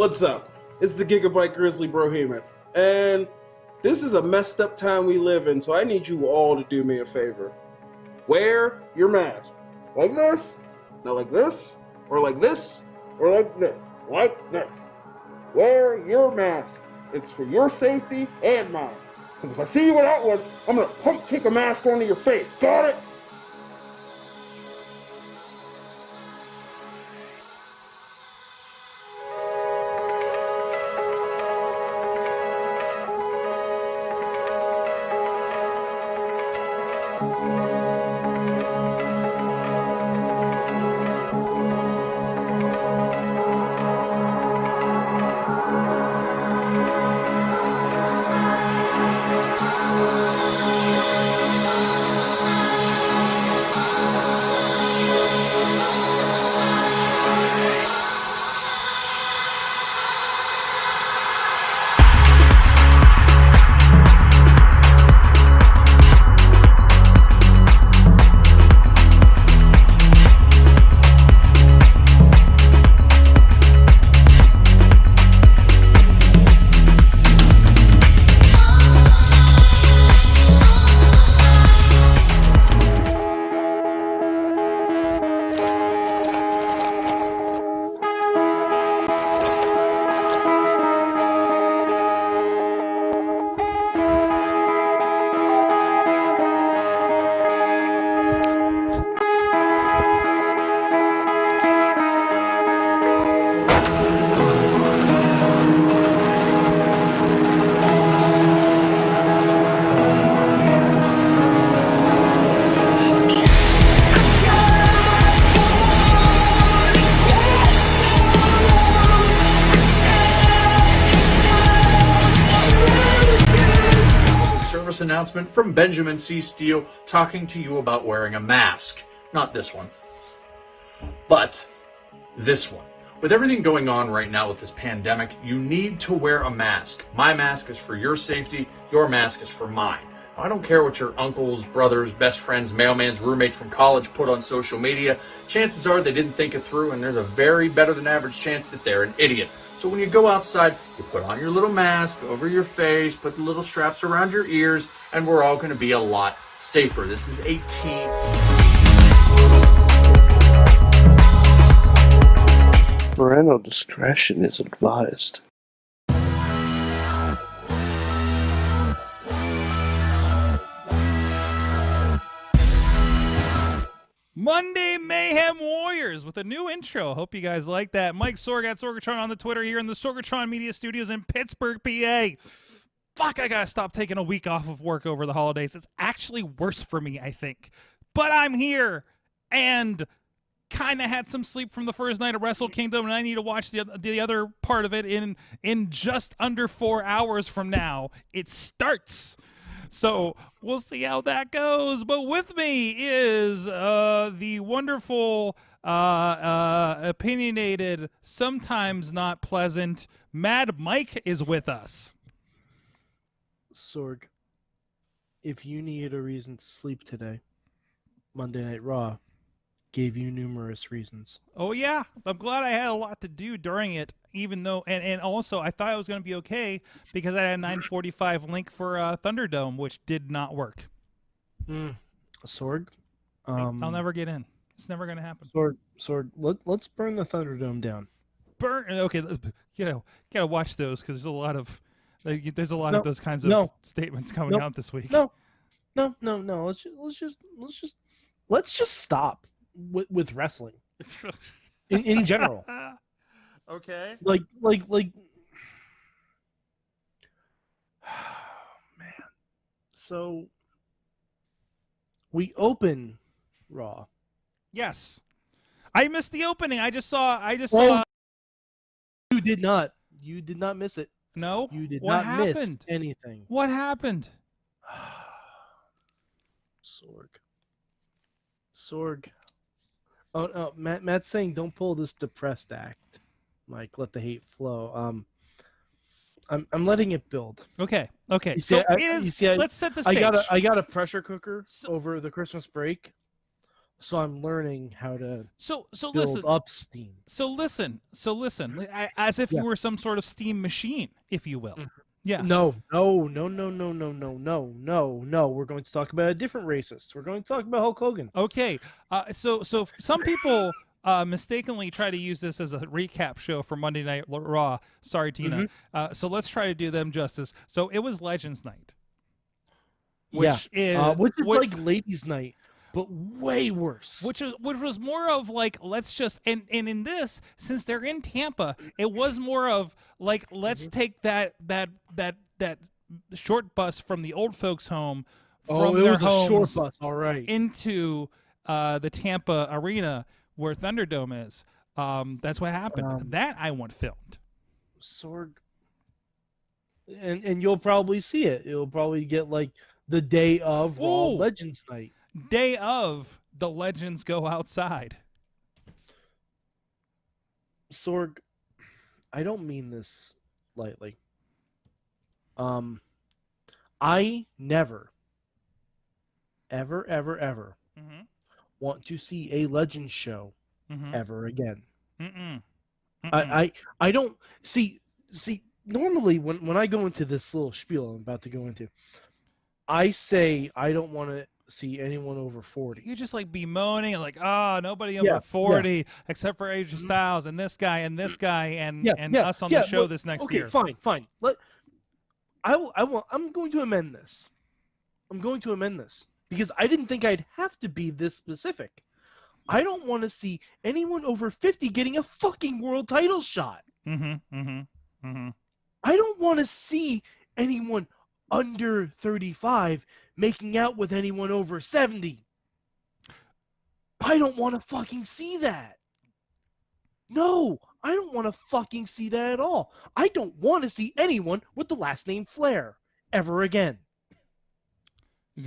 What's up? It's the Gigabyte Grizzly Brohemian, and this is a messed up time we live in, so I need you all to do me a favor. Wear your mask. Like this, not like this, or like this, or like this, like this. Wear your mask. It's for your safety and mine. Because if I see you without one, I'm gonna pump kick a mask onto your face. Got it? Announcement from Benjamin C. Steele talking to you about wearing a mask. Not this one, but this one. With everything going on right now with this pandemic, you need to wear a mask. My mask is for your safety. Your mask is for mine. I don't care what your uncles, brothers, best friends, mailman's roommate from college put on social media. Chances are they didn't think it through, and there's a very better than average chance that they're an idiot. So when you go outside, you put on your little mask over your face, put the little straps around your ears, and we're all going to be a lot safer. This is a team. Parental discretion is advised. Monday Mayhem Warriors with a new intro. Hope you guys like that. Mike Sorg at Sorgatron on the Twitter here in the Sorgatron Media Studios in Pittsburgh, PA. Fuck, I gotta stop taking a week off of work over the holidays. It's actually worse for me, I think. But I'm here and kind of had some sleep from the first night of Wrestle Kingdom, and I need to watch the other part of it in just under 4 hours from now. It starts. So we'll see how that goes. But with me is the wonderful, opinionated, sometimes not pleasant, Mad Mike is with us. Sorg, if you needed a reason to sleep today, Monday Night Raw gave you numerous reasons. Oh, yeah. I'm glad I had a lot to do during it, even though, and also I thought I was going to be okay because I had a 9:45 link for Thunderdome, which did not work. Sorg? I'll never get in. It's never going to happen. Sorg, let's burn the Thunderdome down. Okay, gotta watch those because there's a lot of those kinds of statements coming out this week. No. Let's just stop with wrestling in general. Okay. Like, man. So we open Raw. Yes, I missed the opening. I just saw. You did not. You did not miss it. No. You did What not happened? miss anything. What happened? Sorg. Oh no, Matt's saying don't pull this depressed act. Like, let the hate flow. I'm letting it build. Okay. You So let's set the stage. I got a pressure cooker over the Christmas break. So I'm learning how to So build listen. up steam. So listen. As if Yeah. you were some sort of steam machine, if you will. Mhm. Yes. No. We're going to talk about a different racist. We're going to talk about Hulk Hogan. Okay. So some people mistakenly try to use this as a recap show for Monday Night Raw. Sorry, Tina. So let's try to do them justice. So it was Legends Night, which is like Ladies Night, but way worse. which was more of like, let's just and in this, since they're in Tampa, it was more of like, let's take that short bus from the old folks home from it their was a homes short bus. All right. into the Tampa arena where Thunderdome is. That's what happened. That I want filmed. Sorg, and you'll probably see it. It'll probably get like the day of Raw Ooh. Legends Night. Day of the Legends go outside. Sorg, I don't mean this lightly. I never, ever Mm-hmm. want to see a Legends show Mm-hmm. ever again. Mm-mm. I don't see. Normally, when I go into this little spiel I'm about to go into, I say I don't want to see anyone over 40. You just like bemoaning and like, oh, nobody over 40 except for AJ Styles and this guy and this guy and us on the show this next year. Okay, fine. I'm going to amend this. Because I didn't think I'd have to be this specific. I don't want to see anyone over 50 getting a fucking world title shot. Mm-hmm. Mm-hmm. Mm-hmm. I don't want to see anyone under 35 making out with anyone over 70. I don't want to fucking see that. No, I don't want to fucking see that at all. I don't want to see anyone with the last name Flair ever again.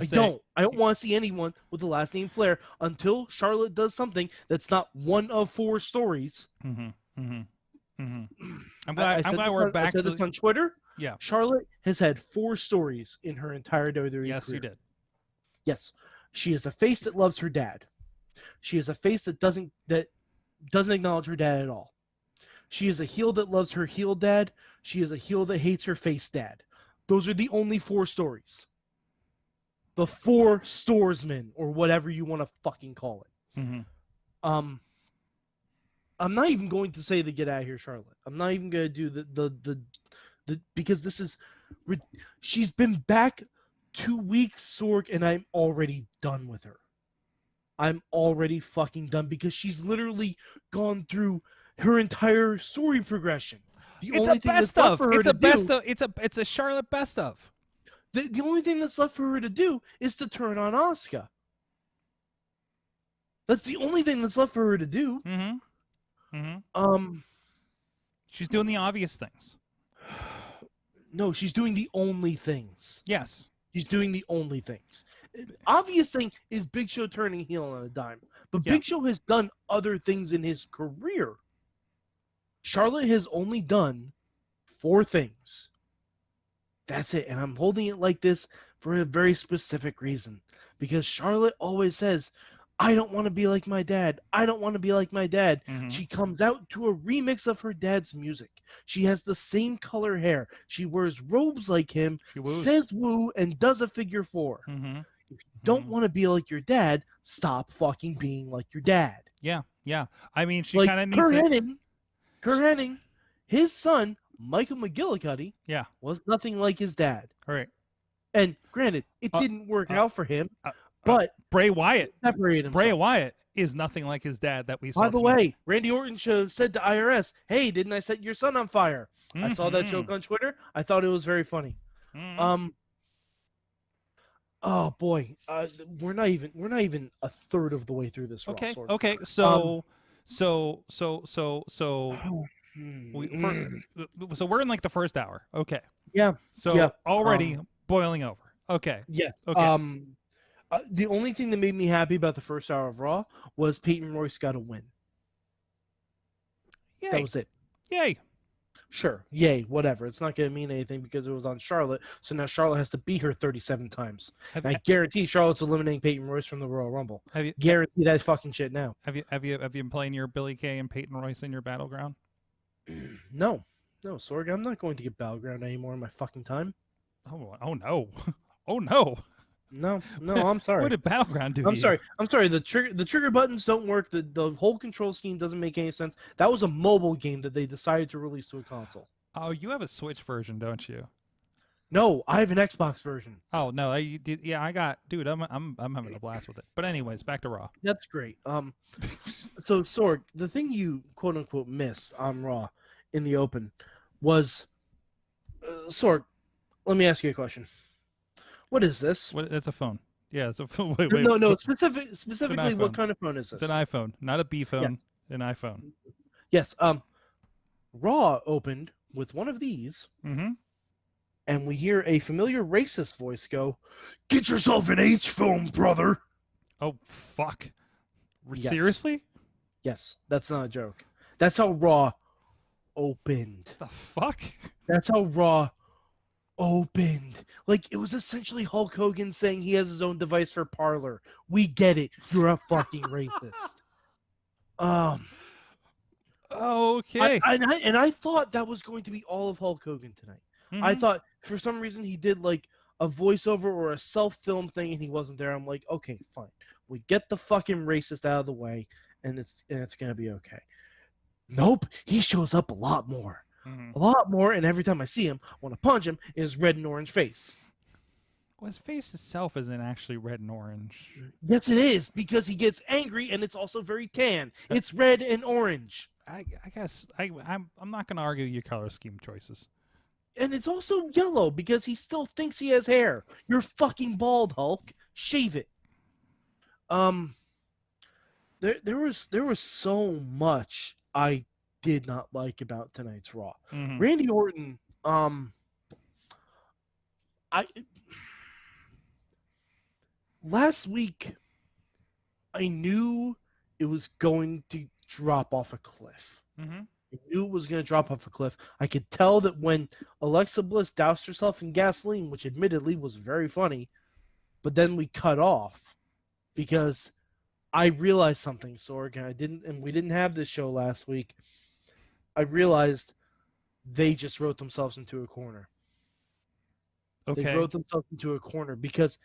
I don't want to see anyone with the last name Flair until Charlotte does something that's not one of 4 stories. Mm-hmm. Mm-hmm. Mm-hmm. I'm glad we're back to this on Twitter. Yeah. Charlotte has had 4 stories in her entire WWE Yes, career. you did. Yes. She is a face that loves her dad. She is a face that doesn't acknowledge her dad at all. She is a heel that loves her heel dad. She is a heel that hates her face dad. Those are the only 4 stories. The 4 storesmen, or whatever you want to fucking call it. Mm-hmm. I'm not even going to say the get out of here, Charlotte. I'm not even going to do the because this is, she's been back 2 weeks, Sorg, and I'm already done with her. I'm already fucking done because she's literally gone through her entire story progression. It's a best of. It's a Charlotte best of. The only thing that's left for her to do is to turn on Asuka. That's the only thing that's left for her to do. Mm-hmm. Mm-hmm. She's doing the obvious things. No, she's doing the only things. Yes. She's doing the only things. Obvious thing is Big Show turning heel on a dime. But Big Show has done other things in his career. Charlotte has only done 4 things. That's it. And I'm holding it like this for a very specific reason. Because Charlotte always says, I don't want to be like my dad. I don't want to be like my dad. Mm-hmm. She comes out to a remix of her dad's music. She has the same color hair. She wears robes like him, says woo, and does a figure 4. Mm-hmm. If you don't want to be like your dad, stop fucking being like your dad. Yeah, yeah. I mean, she like kind of needs Kurt Hennig, his son, Michael McGillicuddy, was nothing like his dad. All right. And granted, it didn't work out for him, but Bray Wyatt separated himself. Bray Wyatt is nothing like his dad that we saw. By the way, Randy Orton said to IRS, "Hey, didn't I set your son on fire?" Mm-hmm. I saw that joke on Twitter. I thought it was very funny. Mm-hmm. Oh boy, we're not even a third of the way through this. Okay, Raw, okay. So we're in like the first hour. Okay. Yeah. So already boiling over. Okay. Yeah. Okay. The only thing that made me happy about the first hour of Raw was Peyton Royce got a win. Yay. That was it. Yay. Sure, yay, whatever. It's not going to mean anything because it was on Charlotte, so now Charlotte has to beat her 37 times. And I guarantee Charlotte's eliminating Peyton Royce from the Royal Rumble. Guarantee that fucking shit now. Have you been playing your Billy Kay and Peyton Royce in your Battleground? No, Sorg, I'm not going to get Battleground anymore in my fucking time. Oh no, oh no. No, I'm sorry. What did Battleground do? I'm sorry. The trigger buttons don't work. The whole control scheme doesn't make any sense. That was a mobile game that they decided to release to a console. Oh, you have a Switch version, don't you? No, I have an Xbox version. Oh no, I did. Yeah, I got. Dude, I'm having a blast with it. But anyways, back to Raw. That's great. So Sorg, the thing you quote unquote missed on Raw in the open was Sorg. Let me ask you a question. What is this? That's a phone. Yeah, it's a phone. Wait. No. Specifically, what kind of phone is this? It's an iPhone, not a B phone. Yeah. An iPhone. Yes. Raw opened with one of these, and we hear a familiar racist voice go, "Get yourself an H phone, brother." Oh fuck! Yes. Seriously? Yes, that's not a joke. That's how Raw opened. The fuck? That's how Raw opened. Like, it was essentially Hulk Hogan saying he has his own device for Parlor. We get it. You're a fucking racist. Okay. I thought that was going to be all of Hulk Hogan tonight. I thought for some reason he did like a voiceover or a self-film thing and he wasn't there. I'm like, okay, fine. We get the fucking racist out of the way and it's gonna be okay. Nope. He shows up a lot more. A lot more, and every time I see him, I want to punch him in his red and orange face. Well, his face itself isn't actually red and orange. Yes, it is, because he gets angry, and it's also very tan. It's red and orange. I guess I'm not going to argue your color scheme choices. And it's also yellow, because he still thinks he has hair. You're fucking bald, Hulk. Shave it. There was so much I did not like about tonight's Raw. Randy Orton, last week I knew it was going to drop off a cliff. I knew it was going to drop off a cliff. I could tell that when Alexa Bliss doused herself in gasoline, which admittedly was very funny, but then we cut off because I realized something, Sorg, and we didn't have this show last week. I realized they just wrote themselves into a corner. Okay. They wrote themselves into a corner because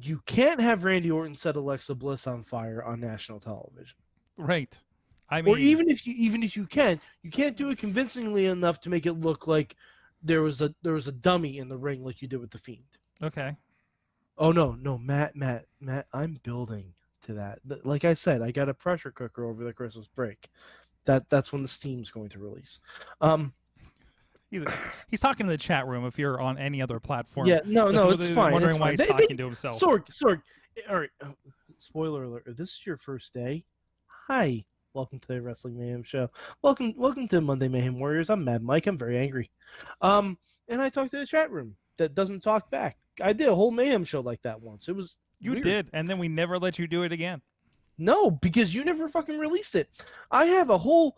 you can't have Randy Orton set Alexa Bliss on fire on national television. Right. I mean, or even if you can, you can't do it convincingly enough to make it look like there was a dummy in the ring like you did with the Fiend. Okay. Oh no, Matt, I'm building to that. Like I said, I got a pressure cooker over the Christmas break. That's when the steam's going to release. He's talking to the chat room. If you're on any other platform, yeah, no, it's fine. Wondering why he's talking to himself. Sorg. All right. Spoiler alert. If this is your first day, hi. Welcome to the Wrestling Mayhem Show. Welcome to Monday Mayhem Warriors. I'm Mad Mike. I'm very angry. And I talked to the chat room that doesn't talk back. I did a whole Mayhem show like that once. It was weird. Did, and then we never let you do it again. No, because you never fucking released it. I have a whole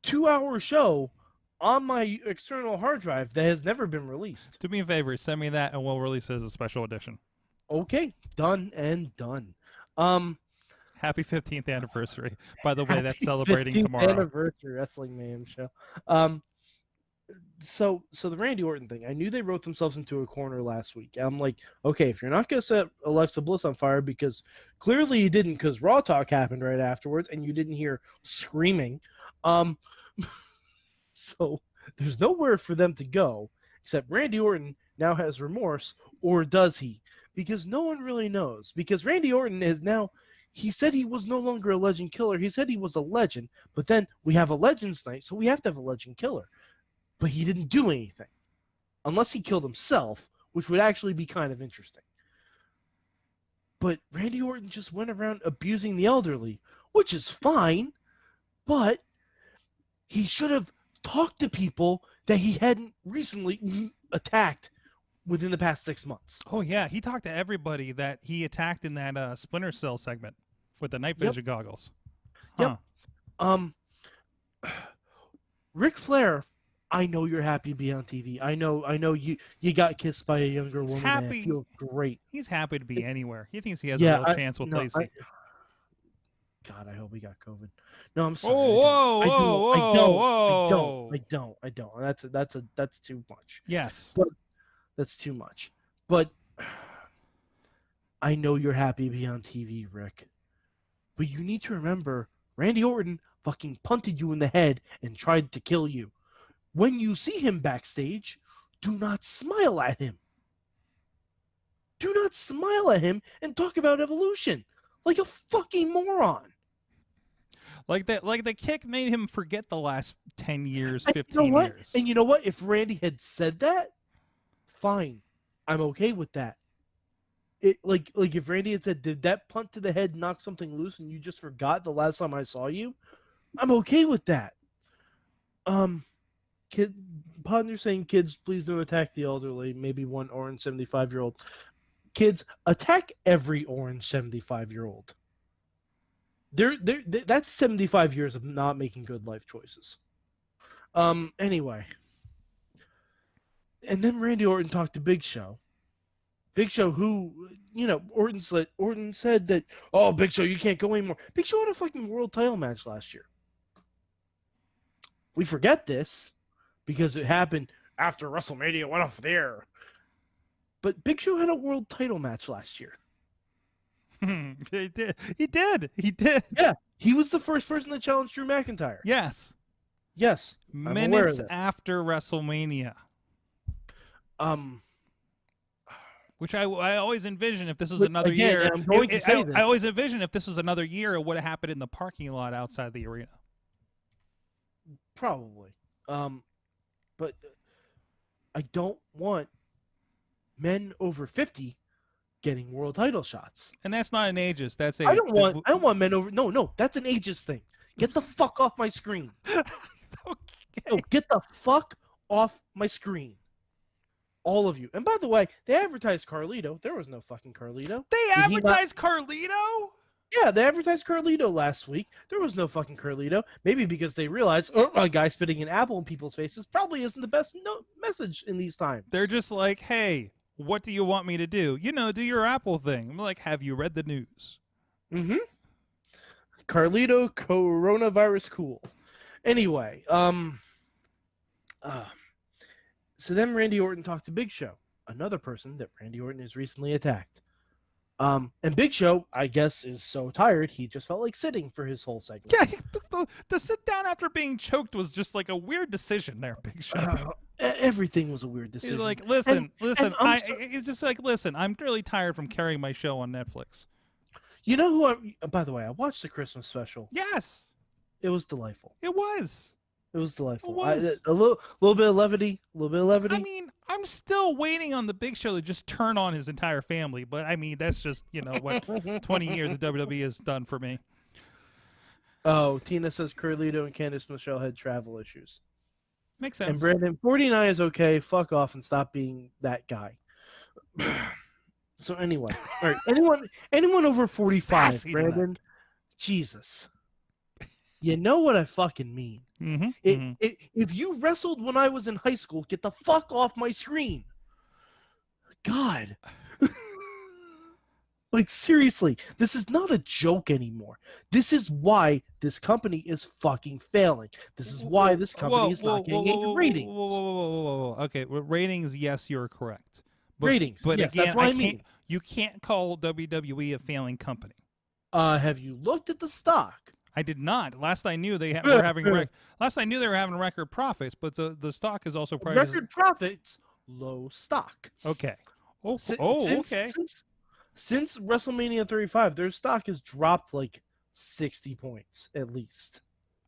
2-hour show on my external hard drive that has never been released. Do me a favor, send me that, and we'll release it as a special edition. Okay, done and done. Happy 15th anniversary. By the way, that's celebrating tomorrow. Anniversary Wrestling Mayhem Show. So the Randy Orton thing, I knew they wrote themselves into a corner last week. I'm like, okay, if you're not going to set Alexa Bliss on fire, because clearly you didn't, because Raw Talk happened right afterwards, and you didn't hear screaming. So there's nowhere for them to go, except Randy Orton now has remorse, or does he? Because no one really knows. Because Randy Orton is now, he said he was no longer a legend killer. He said he was a legend, but then we have a Legends Night, so we have to have a legend killer. But he didn't do anything. Unless he killed himself, which would actually be kind of interesting. But Randy Orton just went around abusing the elderly, which is fine, but he should have talked to people that he hadn't recently attacked within the past 6 months. Oh, yeah. He talked to everybody that he attacked in that Splinter Cell segment with the night vision goggles. Huh. Yep. Ric Flair, I know you're happy to be on TV. I know you got kissed by a younger He's woman. happy. And it feels great. He's happy to be anywhere. He thinks he has a real chance with Lacey. God, I hope he got COVID. No, I'm sorry. Whoa. I don't. That's too much. Yes. But that's too much. But I know you're happy to be on TV, Rick. But you need to remember, Randy Orton fucking punted you in the head and tried to kill you. When you see him backstage, do not smile at him. Do not smile at him and talk about evolution like a fucking moron. Like the kick made him forget the last 10 years, 15 you know what? years. And you know what? If Randy had said that, fine. I'm okay with that. Like if Randy had said, "Did that punt to the head knock something loose and you just forgot the last time I saw you?" I'm okay with that. Podner saying, "Kids, please don't attack the elderly. Maybe one orange 75-year-old. Kids, attack every orange 75-year-old. That's 75 years of not making good life choices." Anyway. And then Randy Orton talked to Big Show. Big Show, who, Orton said that, "Oh, Big Show, you can't go anymore." Big Show had a fucking world title match last year. We forget this because it happened after WrestleMania went off the air. But Big Show had a world title match last year. He did. Yeah, he was the first person to challenge Drew McIntyre. Yes. Minutes after WrestleMania. Which I always envision if this was another year. I'm going to say that. I always envision if this was another year, it would have happened in the parking lot outside the arena. Probably. But I don't want men over 50 getting world title shots. And that's not an ageist. That's a. I don't want men over. No, that's an ageist thing. Get the fuck off my screen. Okay. No, get the fuck off my screen. All of you. And by the way, they advertised Carlito. There was no fucking Carlito. They advertised Carlito? Yeah, they advertised Carlito last week. There was no fucking Carlito. Maybe because they realized, a guy spitting an apple in people's faces probably isn't the best message in these times. They're just like, "Hey, what do you want me to do? Do your Apple thing." I'm like, "Have you read the news?" Mm-hmm. Carlito coronavirus cool. Anyway, so then Randy Orton talked to Big Show, another person that Randy Orton has recently attacked. And Big Show, I guess, is so tired he just felt like sitting for his whole segment. Yeah, the sit down after being choked was just like a weird decision there, Big Show. Everything was a weird decision. He's like, listen. It's just like, listen, I'm really tired from carrying my show on Netflix. You know who by the way, I watched the Christmas special. Yes. It was delightful. It was. It was delightful. It was. A little bit of levity. I mean, I'm still waiting on the Big Show to just turn on his entire family, but I mean, that's just, what 20 years of WWE has done for me. Oh, Tina says Carlito and Candice Michelle had travel issues. Makes sense. And Brandon, 49 is okay. Fuck off and stop being that guy. So anyway, all right. Anyone over 45, Sassy Brandon? tonight. Jesus. You know what I fucking mean. Mm-hmm. If you wrestled when I was in high school, get the fuck off my screen. God. Like, seriously, this is not a joke anymore. This is why this company is fucking failing. This is why this company is not getting any ratings. Whoa. Okay, ratings, yes, you're correct. Ratings, but yes, again, that's what I mean. You can't call WWE a failing company. Have you looked at the stock? I did not. Last I knew they were having record profits, but the stock is also priced. Record profits, low stock. Okay. Okay. Since WrestleMania 35, their stock has dropped like 60 points at least.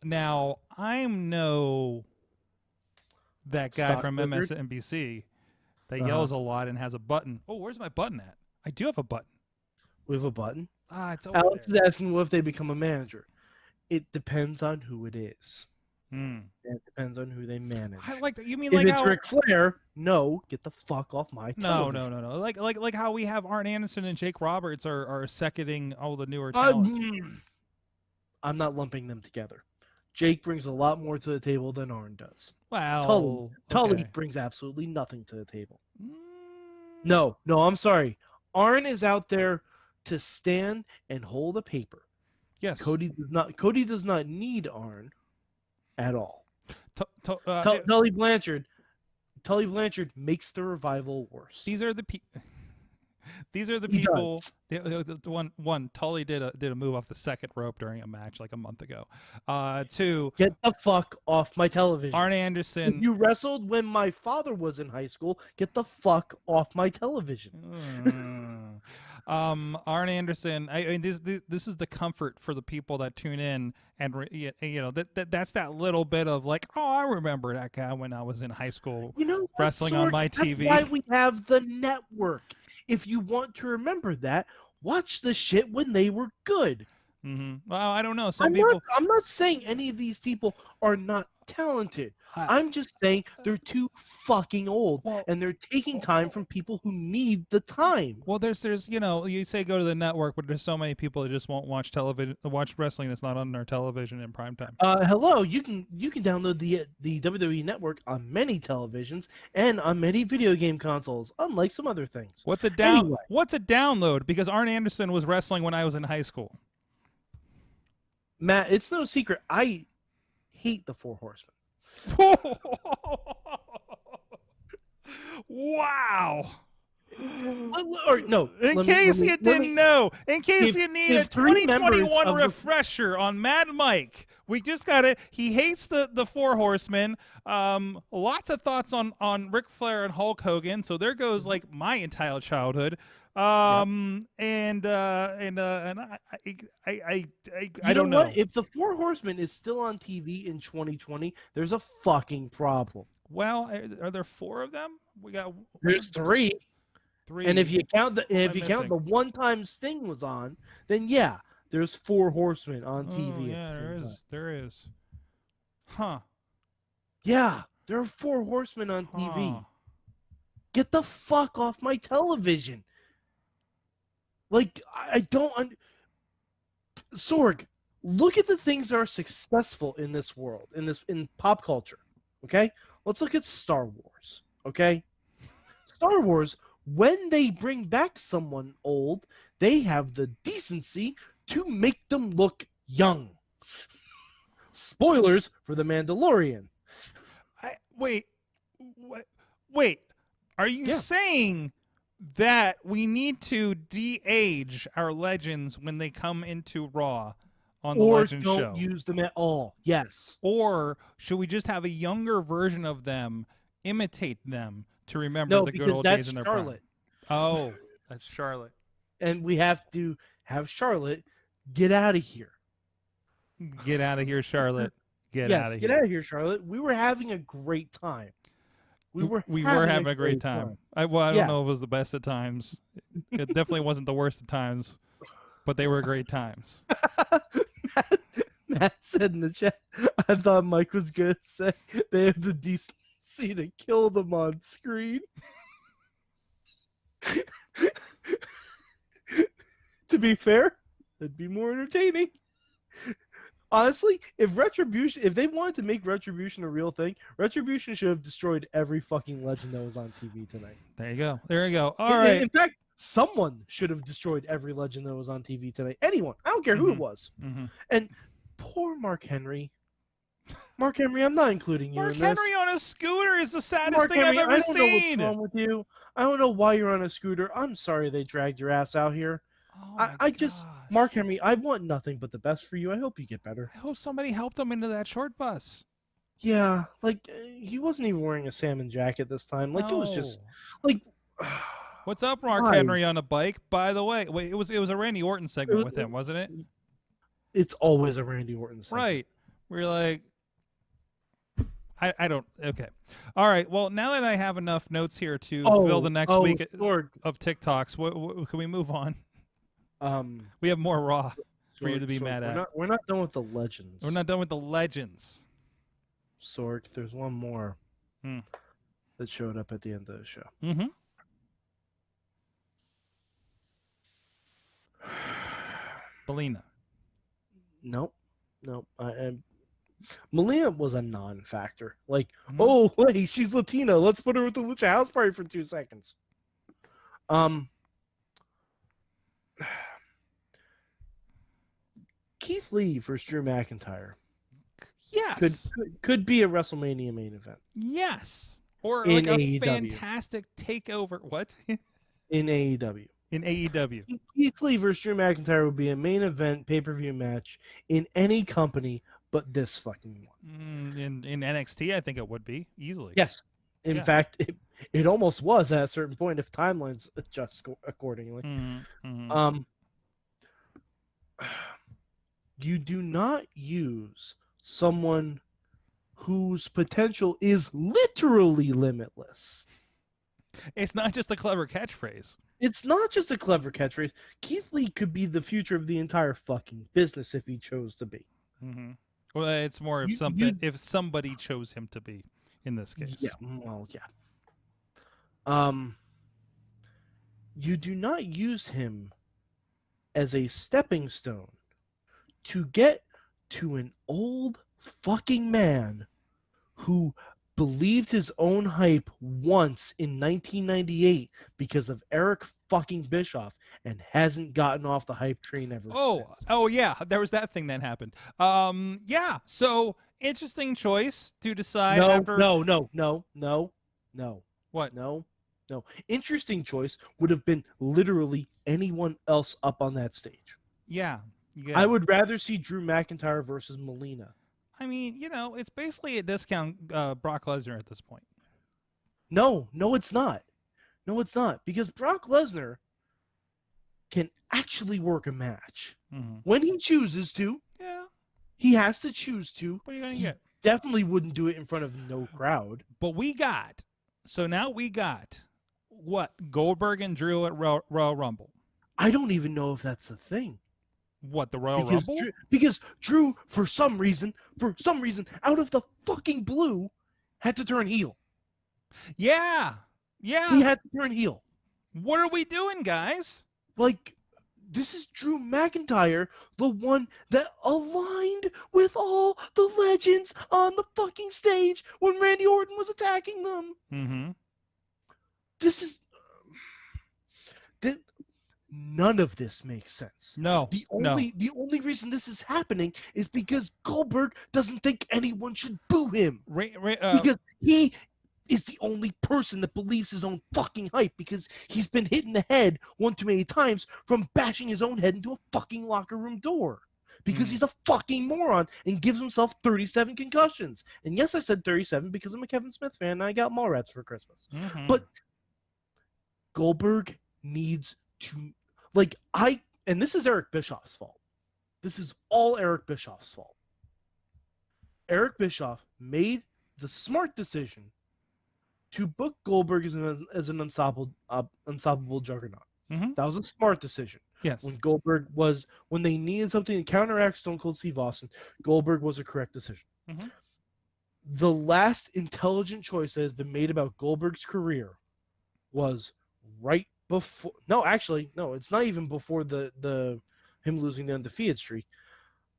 Now, I'm that guy Stock from wizard? MSNBC that yells a lot and has a button. Oh, where's my button at? I do have a button. We have a button. It's over Alex there. is asking what if they become a manager. It depends on who it is. It depends on who they manage. I like that. You mean if like it's how... Ric Flair? No, get the fuck off my No. television. Like how we have Arn Anderson and Jake Roberts are seconding all the newer talent. I'm not lumping them together. Jake brings a lot more to the table than Arn does. Wow. Tully Okay. brings absolutely nothing to the table. Mm. No, I'm sorry. Arn is out there to stand and hold a paper. Yes. Cody does not need Arn at all. Tully Blanchard makes the revival worse. These are the people. These are the He people. does. One. Tully did a move off the second rope during a match like a month ago. Two. Get the fuck off my television. Arn If Anderson. you wrestled when my father was in high school, get the fuck off my television. Arn Anderson. I mean, this is the comfort for the people that tune in, and that's that little bit of like, oh, I remember that guy when I was in high school. You know what, wrestling on my TV. That's why we have the network. If you want to remember that, watch the shit when they were good. Mm-hmm. Well, I don't know. Some people. I'm not saying any of these people are not talented. I'm just saying they're too fucking old, and they're taking time from people who need the time. Well, there's you say go to the network, but there's so many people that just won't watch wrestling that's not on their television in prime time. Hello, you can download the WWE network on many televisions and on many video game consoles, unlike some other things. What's a download? Because Arn Anderson was wrestling when I was in high school. Matt, it's no secret. I hate the Four Horsemen. Wow. Or no. In case you didn't know, in case you need a 2021 refresher on Mad Mike, we just got it. He hates the Four Horsemen. Lots of thoughts on Ric Flair and Hulk Hogan. So there goes like my entire childhood. I don't know. What? If the Four Horsemen is still on TV in 2020, there's a fucking problem. Well, are there four of them? There's three. And if you count the one time Sting was on, then yeah, there's Four Horsemen on TV. Yeah, there is. Huh. Yeah, there are Four Horsemen on TV. Get the fuck off my television. Like, I don't... Sorg, look at the things that are successful in this world, in pop culture, okay? Let's look at Star Wars, okay? Star Wars, when they bring back someone old, they have the decency to make them look young. Spoilers for The Mandalorian. Wait. Are you saying that we need to de-age our legends when they come into Raw on the Legends show? Or don't use them at all, yes. Or should we just have a younger version of them imitate them to remember the good old days in their prime? Oh, that's Charlotte. And we have to have Charlotte get out of here. Get out of here, Charlotte. Get out of here, Charlotte. We were having a great time. We were having a great time. I don't know if it was the best of times. It definitely wasn't the worst of times, but they were great times. Matt said in the chat, I thought Mike was going to say they have the decency to kill them on screen. To be fair, that'd be more entertaining. Honestly, if they wanted to make Retribution a real thing, Retribution should have destroyed every fucking legend that was on TV tonight. There you go. All right. In fact, someone should have destroyed every legend that was on TV tonight. Anyone. I don't care who it was. Mm-hmm. And poor Mark Henry. Mark Henry, I'm not including you in this. Mark Henry on a scooter is the saddest thing I've ever seen. I don't know what's wrong with you. I don't know why you're on a scooter. I'm sorry they dragged your ass out here. Mark Henry, I want nothing but the best for you. I hope you get better. I hope somebody helped him into that short bus. Yeah, like he wasn't even wearing a salmon jacket this time. Like it was just like. What's up, Mark Henry on a bike? By the way, wait, it was a Randy Orton segment with him, wasn't it? It's always a Randy Orton segment. Right. We're like, I don't. Okay. All right. Well, now that I have enough notes here to fill the next week of TikToks, can we move on? We have more Raw for you to be mad at. We're not done with the legends. We're not done with the legends. Sorg, there's one more that showed up at the end of the show. Mm-hmm. Belina. Nope. Melina was a non-factor. Like, Mhm. oh, wait, she's Latina. Let's put her with the Lucha House Party for 2 seconds. Keith Lee versus Drew McIntyre Yes. could be a WrestleMania main event Yes. Or in like a AEW. fantastic takeover. What? in AEW. In AEW. Keith Lee versus Drew McIntyre would be a main event pay-per-view match in any company but this fucking one. In NXT, I think it would be easily. Yes. In Yeah. fact, it almost was at a certain point if timelines adjust accordingly. Mm-hmm. You do not use someone whose potential is literally limitless. It's not just a clever catchphrase. It's not just a clever catchphrase. Keith Lee could be the future of the entire fucking business if he chose to be. Mm-hmm. Well, it's more if if somebody chose him to be in this case. Yeah. Well, yeah. You do not use him as a stepping stone to get to an old fucking man who believed his own hype once in 1998 because of Eric fucking Bischoff and hasn't gotten off the hype train ever since. Oh yeah, there was that thing that happened. Yeah. So interesting choice to decide after. No. What? No. Interesting choice would have been literally anyone else up on that stage. Yeah. I would rather see Drew McIntyre versus Melina. I mean, it's basically a discount Brock Lesnar at this point. No, it's not. No, it's not. Because Brock Lesnar can actually work a match. Mm-hmm. When he chooses to. Yeah. He has to choose to. What are you going to He get? definitely wouldn't do it in front of no crowd. But now we got, what? Goldberg and Drew at Royal Rumble. I don't even know if that's a thing. What, the Royal Rumble? Because Drew, for some reason, out of the fucking blue, had to turn heel. Yeah. He had to turn heel. What are we doing, guys? Like, this is Drew McIntyre, the one that aligned with all the legends on the fucking stage when Randy Orton was attacking them. Mm-hmm. This is... None of this makes sense. No. The only reason this is happening is because Goldberg doesn't think anyone should boo him. Because he is the only person that believes his own fucking hype because he's been hit in the head one too many times from bashing his own head into a fucking locker room door. Because he's a fucking moron and gives himself 37 concussions. And yes, I said 37 because I'm a Kevin Smith fan and I got Mallrats for Christmas. Mm-hmm. But Goldberg needs to, and this is Eric Bischoff's fault. This is all Eric Bischoff's fault. Eric Bischoff made the smart decision to book Goldberg as an unstoppable juggernaut. Mm-hmm. That was a smart decision. Yes. When they needed something to counteract Stone Cold Steve Austin, Goldberg was a correct decision. Mm-hmm. The last intelligent choice that has been made about Goldberg's career was right before. No, it's not even before the him losing the undefeated streak.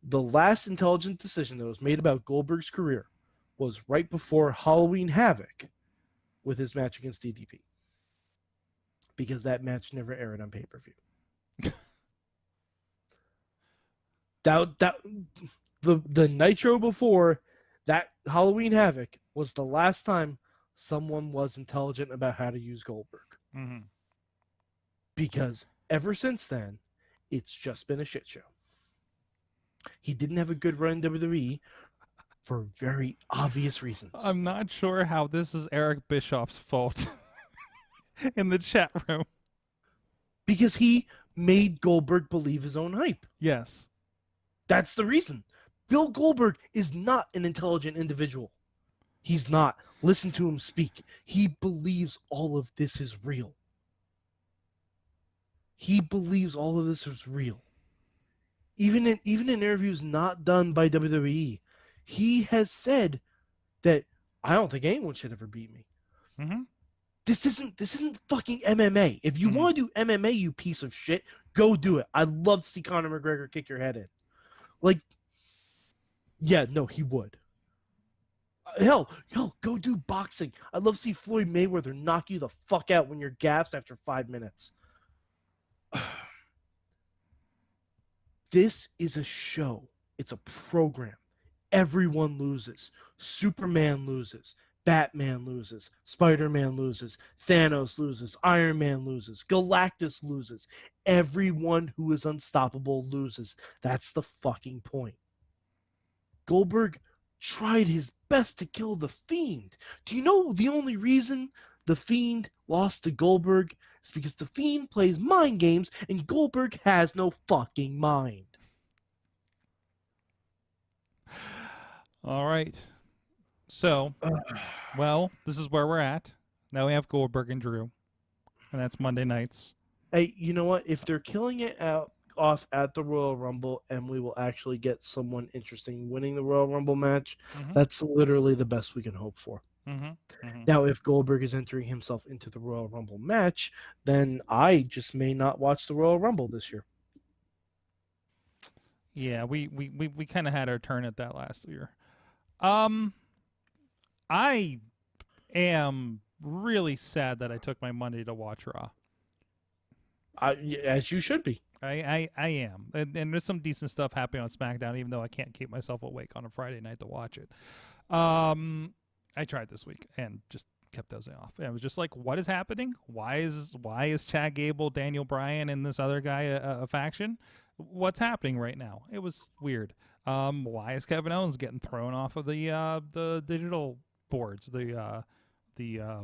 The last intelligent decision that was made about Goldberg's career was right before Halloween Havoc with his match against DDP. Because that match never aired on pay-per-view. The Nitro before that Halloween Havoc was the last time someone was intelligent about how to use Goldberg. Mm-hmm. Because ever since then, it's just been a shit show. He didn't have a good run in WWE for very obvious reasons. I'm not sure how this is Eric Bischoff's fault in the chat room. Because he made Goldberg believe his own hype. Yes. That's the reason. Bill Goldberg is not an intelligent individual. He's not. Listen to him speak. He believes all of this is real. He believes all of this is real. Even in interviews not done by WWE, he has said that I don't think anyone should ever beat me. Mm-hmm. This isn't fucking MMA. If you want to do MMA, you piece of shit, go do it. I'd love to see Conor McGregor kick your head in. Like, Yeah, no, he would. Hell, go do boxing. I'd love to see Floyd Mayweather knock you the fuck out when you're gassed after 5 minutes. This is a show. It's a program. Everyone loses. Superman loses. Batman loses. Spider-Man loses. Thanos loses. Iron Man loses. Galactus loses. Everyone who is unstoppable loses. That's the fucking point. Goldberg tried his best to kill The Fiend. Do you know the only reason The Fiend lost to Goldberg is because The Fiend plays mind games and Goldberg has no fucking mind. All right. So, well, this is where we're at. Now we have Goldberg and Drew, and that's Monday nights. Hey, you know what? If they're killing it off at the Royal Rumble and we will actually get someone interesting winning the Royal Rumble match, that's literally the best we can hope for. Now, if Goldberg is entering himself into the Royal Rumble match, then I just may not watch the Royal Rumble this year. Yeah, we kind of had our turn at that last year. I am really sad that I took my Monday to watch Raw. As you should be. I am. And there's some decent stuff happening on SmackDown, even though I can't keep myself awake on a Friday night to watch it. I tried this week and just kept dozing off. And I was just like, what is happening? Why is Chad Gable, Daniel Bryan, and this other guy a faction? What's happening right now? It was weird. Why is Kevin Owens getting thrown off of the digital boards, the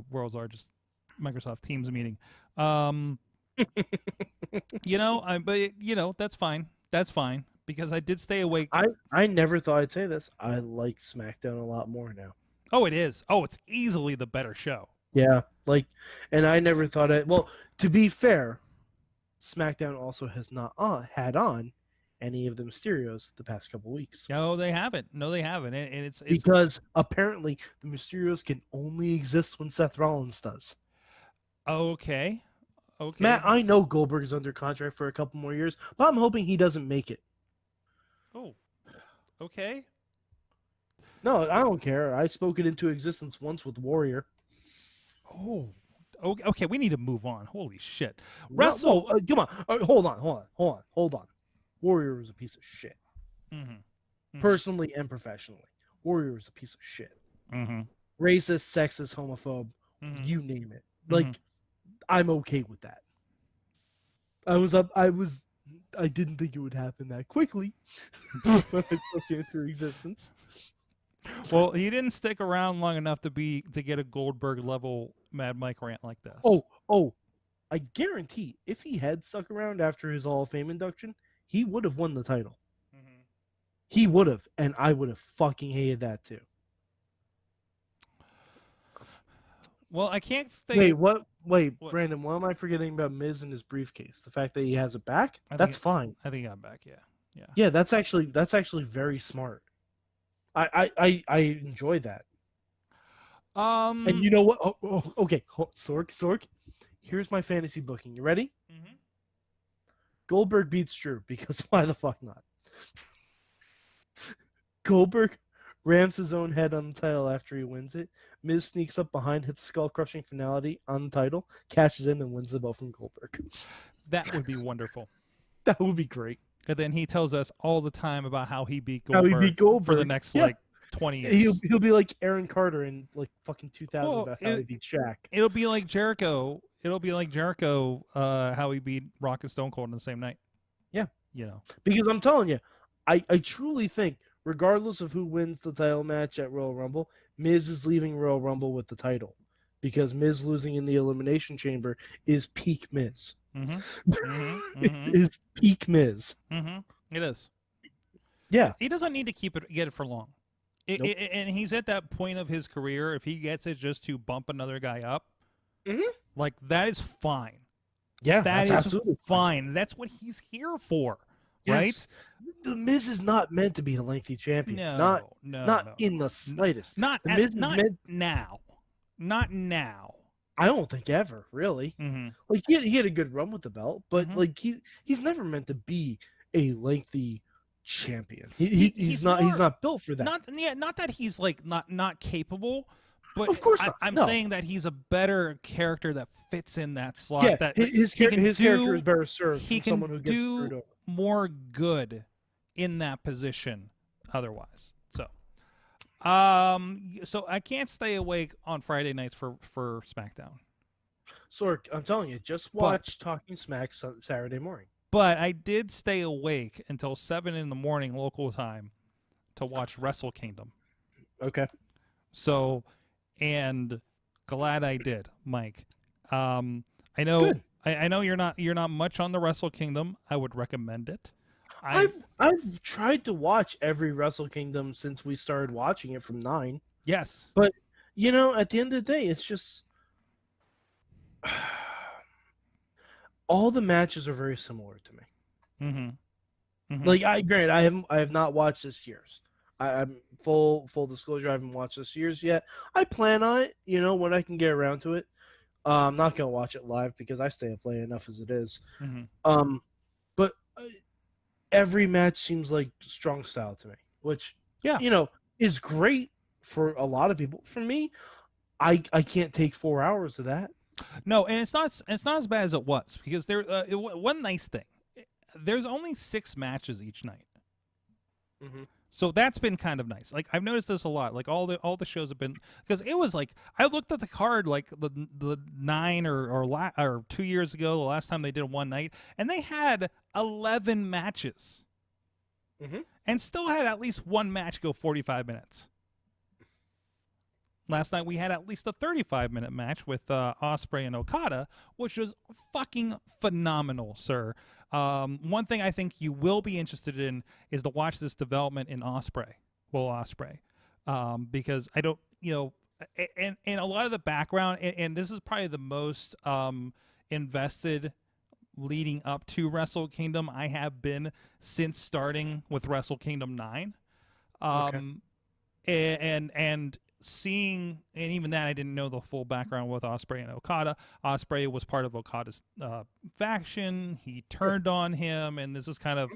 world's largest Microsoft Teams meeting? But that's fine. That's fine because I did stay awake. I never thought I'd say this. I like SmackDown a lot more now. Oh, it is. Oh, it's easily the better show. Yeah, and I never thought it. Well, to be fair, SmackDown also has not had on any of the Mysterios the past couple weeks. No, they haven't. And it's because apparently the Mysterios can only exist when Seth Rollins does. Okay. Matt, I know Goldberg is under contract for a couple more years, but I'm hoping he doesn't make it. Oh, okay. No, I don't care. I spoke it into existence once with Warrior. Oh, okay. We need to move on. Holy shit. Come on. Hold on. Warrior was a piece of shit. Personally and professionally. Warrior was a piece of shit. Racist, sexist, homophobe, you name it. I'm okay with that. I didn't think it would happen that quickly when I spoke it into existence. Well, he didn't stick around long enough to get a Goldberg level Mad Mike rant like this. Oh, I guarantee if he had stuck around after his Hall of Fame induction, he would have won the title. He would have, and I would have fucking hated that too. Well, I can't stay. What, Brandon, what am I forgetting about Miz and his briefcase? The fact that he has it back? That's fine. I think I'm back, yeah. Yeah, that's actually very smart. I enjoy that. And you know what? Okay, Sorg. Here's my fantasy booking. You ready? Goldberg beats Drew because why the fuck not? Goldberg rams his own head on the title after he wins it. Miz sneaks up behind, hits a skull-crushing finality on the title, cashes in, and wins the belt from Goldberg. That would be wonderful. That would be great. And then he tells us all the time about how he beat Goldberg, for the next 20 years. He'll be like Aaron Carter in fucking 2000 about how he beat Shaq. It'll be like Jericho. How he beat Rock and Stone Cold in the same night. Yeah. Because I'm telling you, I truly think, regardless of who wins the title match at Royal Rumble, Miz is leaving Royal Rumble with the title. Because Miz losing in the Elimination Chamber is peak Miz. It is peak Miz. It is. Yeah. He doesn't need to get it for long. And he's at that point of his career, if he gets it just to bump another guy up, that is fine. Yeah, that's absolutely fine. That's what he's here for, right? Yes. The Miz is not meant to be a lengthy champion. No, not in the slightest. Not now. Not now. I don't think ever, really. He had a good run with the belt, but he's never meant to be a lengthy champion. He's He's not built for that. Not that he's like not capable, but Of course not. I'm No. saying that he's a better character that fits in that slot. Yeah, that his character is better served he from can someone who gets screwed do over. more good in that position otherwise. So I can't stay awake on Friday nights for SmackDown. So I'm telling you, just watch Talking Smack Saturday morning. But I did stay awake until 7 a.m. local time to watch Wrestle Kingdom. Okay. So, and glad I did, Mike. I know I know you're not much on the Wrestle Kingdom. I would recommend it. I've tried to watch every Wrestle Kingdom since we started watching it from 9. Yes. But you know, at the end of the day, it's just all the matches are very similar to me. Mm-hmm. Mm-hmm. Like I have not watched this year's. I'm full disclosure. I haven't watched this year's yet. I plan on it. You know, when I can get around to it. I'm not gonna watch it live because I stay up late enough as it is. Mm-hmm. But every match seems like strong style to me, which you know is great for a lot of people. For me, I can't take 4 hours of that. No, and it's not as bad as it was because one nice thing. There's only 6 matches each night. Mm-hmm. So that's been kind of nice. Like I've noticed this a lot. Like all the shows have been, because it was like I looked at the card like the 9 or 2 years ago, the last time they did one night, and they had 11 matches, and still had at least one match go 45 minutes. Last night we had at least a 35-minute match with Ospreay and Okada, which was fucking phenomenal, sir. One thing I think you will be interested in is to watch this development in Ospreay, because I don't, and a lot of the background, and this is probably the most invested leading up to Wrestle Kingdom I have been since starting with Wrestle Kingdom 9. And seeing, and even that I didn't know the full background with Ospreay and Okada. Ospreay was part of Okada's faction. He turned on him, and this is kind of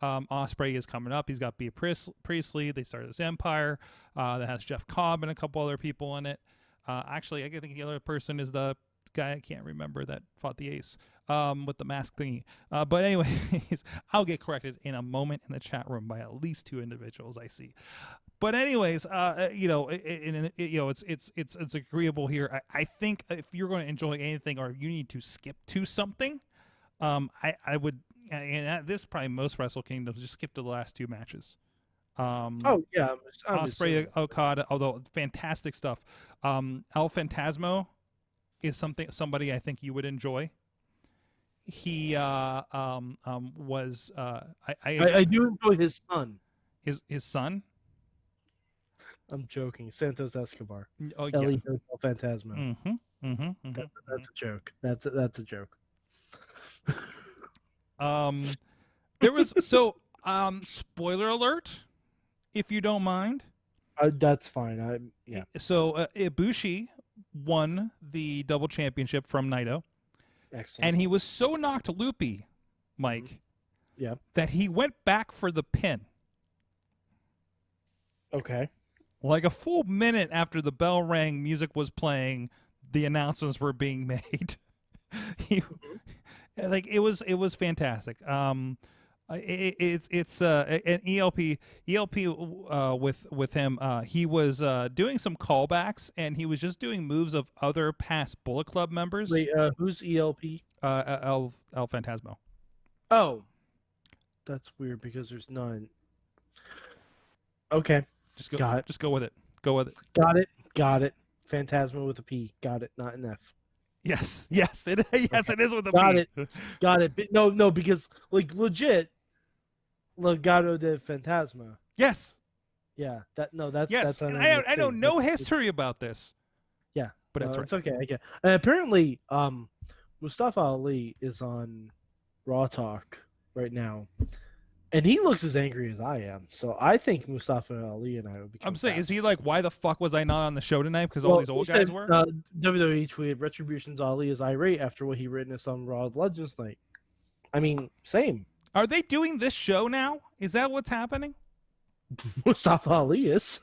Ospreay is coming up. He's got Bea Priestley. They started this empire that has Jeff Cobb and a couple other people in it. Actually, I think the other person is the guy I can't remember that fought the Ace with the mask thingy. But anyways, I'll get corrected in a moment in the chat room by at least 2 individuals I see. But anyways, it's agreeable here. I think if you're going to enjoy anything, or if you need to skip to something, I would, and this is probably most Wrestle Kingdoms, just skip to the last 2 matches. Ospreay, Okada, although fantastic stuff. El Phantasmo is somebody I think you would enjoy. He was I do enjoy his son. His son. I'm joking. Santos Escobar. Oh El yeah. Phantasmo. That's a joke. That's a joke. There was spoiler alert, if you don't mind. That's fine. So Ibushi won the double championship from Naito. Excellent. And he was so knocked loopy, Mike, that he went back for the pin. Okay. Like a full minute after the bell rang, music was playing, the announcements were being made. It was fantastic. It's an ELP with him. He was doing some callbacks, and he was just doing moves of other past Bullet Club members. Wait, who's ELP? El Phantasmo. Oh, that's weird because there's none. Okay, Just go. Got it. Just go with it. Go with it. Got it. Phantasmo with a P. Got it. Not an F. Yes, it is with a Got P. Got it. No, because like legit, Legado de Fantasma. Yes. Yeah. That's Yes. That's And I know no history about this. Yeah, but that's right. It's okay. Okay. Apparently, Mustafa Ali is on Raw Talk right now, and he looks as angry as I am. So I think Mustafa Ali and I would become. I'm saying, fast. is he like, why the fuck was I not on the show tonight? Because all these old guys were. WWE tweeted Retribution's Ali is irate after what he witnessed on Raw Legends night. I mean, same. Are they doing this show now Is that what's happening? Mustafa Ali is.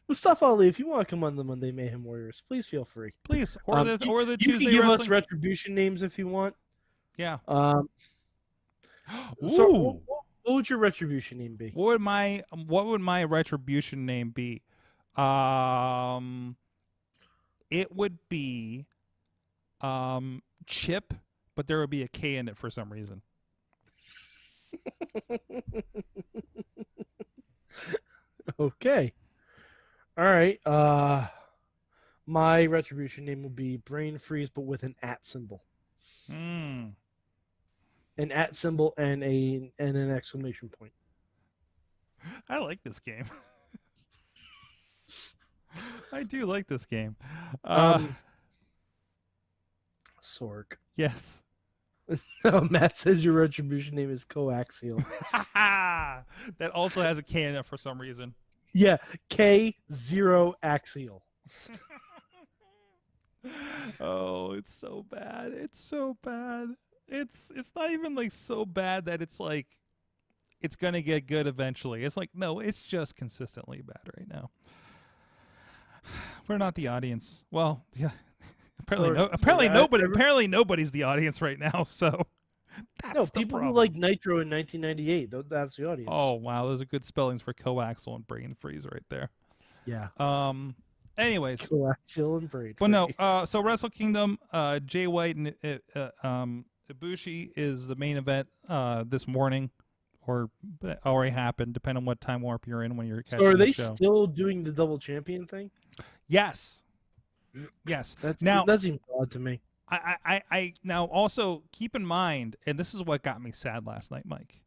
Mustafa Ali, if you want to come on the Monday Mayhem Warriors, please feel free. Please, or the you Tuesday can give wrestling. us retribution names if you want. Yeah. So Ooh. what would your retribution name be? What would my retribution name be? It would be Chip, but there would be a K in it for some reason. Okay. All right. My retribution name will be Brain Freeze, but with an @ symbol. Hmm. An @ symbol and an exclamation point. I like this game. I do like this game. Sorg. Yes. Matt says your retribution name is Coaxial. That also has a K in it for some reason. Yeah, K0 axial. Oh, it's so bad. It's so bad. It's not even like so bad that it's like it's gonna get good eventually. It's like, no, it's just consistently bad right now. We're not the audience. Well, yeah. Apparently nobody's the audience right now, so that's the people problem. who like Nitro in 1998, that's the audience. Oh wow, those are good spellings for coaxial and brain freeze right there. Yeah. Anyways, Coaxial and brain well, no. freeze. So Wrestle Kingdom, Jay White and Ibushi is the main event this morning, or already happened, depending on what time warp you're in when you're catching So are the they show. still doing the double champion thing? Yes. Yes. That seems odd to me. I now also keep in mind, and this is what got me sad last night, Mike,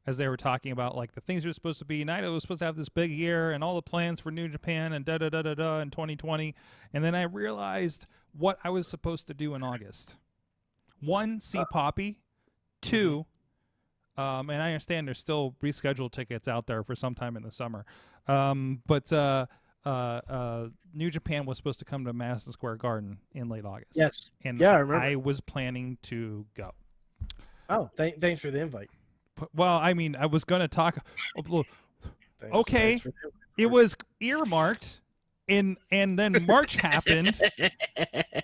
as they were talking about like the things you're supposed to be. Naito was supposed to have this big year and all the plans for New Japan and da da da da da in 2020, and then I realized what I was supposed to do in August. 1, see Poppy. 2, and I understand there's still rescheduled tickets out there for sometime in the summer, but New Japan was supposed to come to Madison Square Garden in late August. Yes. And yeah, I remember. I was planning to go. Oh, thanks for the invite. Well, I mean, I was going to talk. Okay, Thanks for the invite. it was earmarked, and then March happened,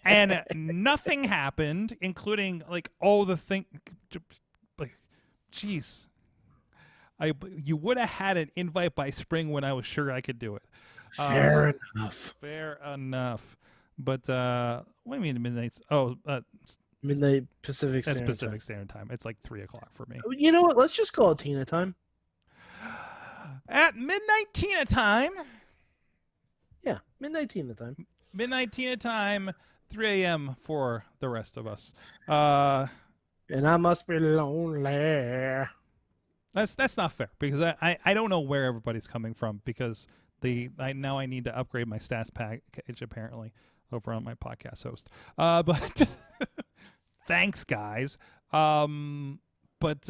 and nothing happened, including like all the thing. Like, jeez, you would have had an invite by spring when I was sure I could do it. Fair enough. Fair enough. But what do you mean midnight? Oh, Midnight Pacific that's Standard Pacific Time. Standard Time. It's like 3:00 for me. You know what? Let's just call it Tina time. At midnight Tina time. Yeah, midnight Tina time. Midnight Tina time, 3 a.m. for the rest of us. And I must be lonely. That's not fair because I don't know where everybody's coming from because now I need to upgrade my stats package apparently over on my podcast host. But thanks guys. But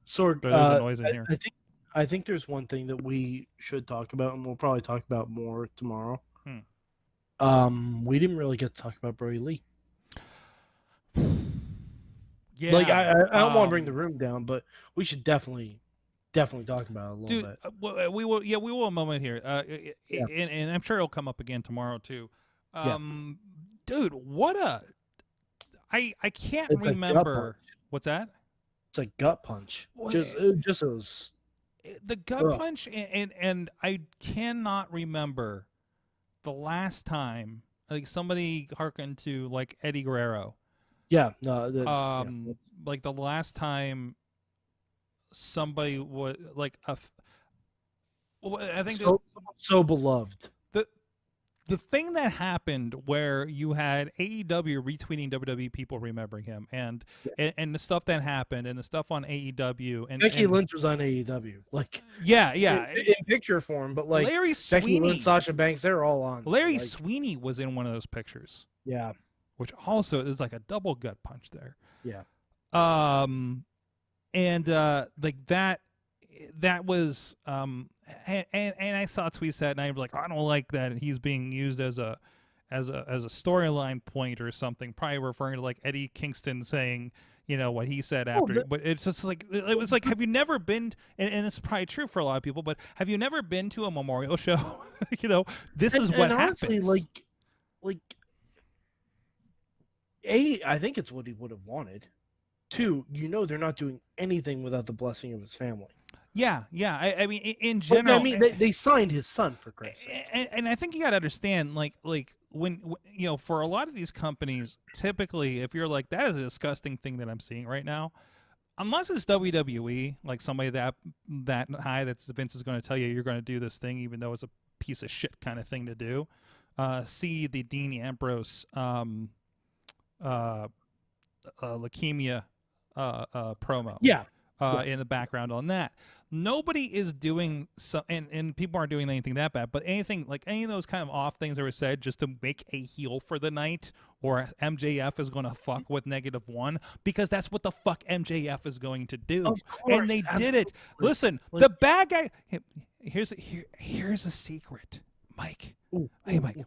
Sorg, there's a noise in here. I think there's one thing that we should talk about, and we'll probably talk about more tomorrow. We didn't really get to talk about Brody Lee. Yeah, like I don't want to bring the room down, but we should definitely talk about it a little bit. We will a moment here. And I'm sure it'll come up again tomorrow too. Dude, what a I can't It's remember. What's that? It's a gut punch. Just those. The gut punch, and I cannot remember the last time like somebody hearkened to like Eddie Guerrero. Yeah, no. Like the last time somebody was like I think so beloved. The thing that happened where you had AEW retweeting WWE people remembering him, and the stuff that happened, and the stuff on AEW, and Becky Lynch was on AEW, like yeah, in picture form, but like Larry Sweeney, Becky Lynch, Sasha Banks, they're all on. Larry Sweeney was in one of those pictures. Yeah, which also is like a double gut punch there. Yeah. And like that was and I saw tweets that night like I don't like that he's being used as a storyline point or something, probably referring to like Eddie Kingston saying, what he said after. But it's just like, it was like, have you never been, and it's probably true for a lot of people, but have you never been to a memorial show? This is what honestly, happens. I think it's what he would have wanted. 2, they're not doing anything without the blessing of his family. Yeah. I mean, in general, they signed his son, for Christ's sake. And I think you got to understand, when for a lot of these companies, typically, if you're like, that is a disgusting thing that I'm seeing right now, unless it's WWE, like somebody that high, that's Vince is going to tell you you're going to do this thing, even though it's a piece of shit kind of thing to do. See the Dean Ambrose leukemia promo. Yeah. In the background on that. Nobody is doing so, and people aren't doing anything that bad, but anything like any of those kind of off things that were said just to make a heel for the night, or MJF is going to fuck with -1, because that's what the fuck MJF is going to do. Of course, and they did it. Listen, Like, the bad guy. Here's a secret, Mike. Hey, Mike,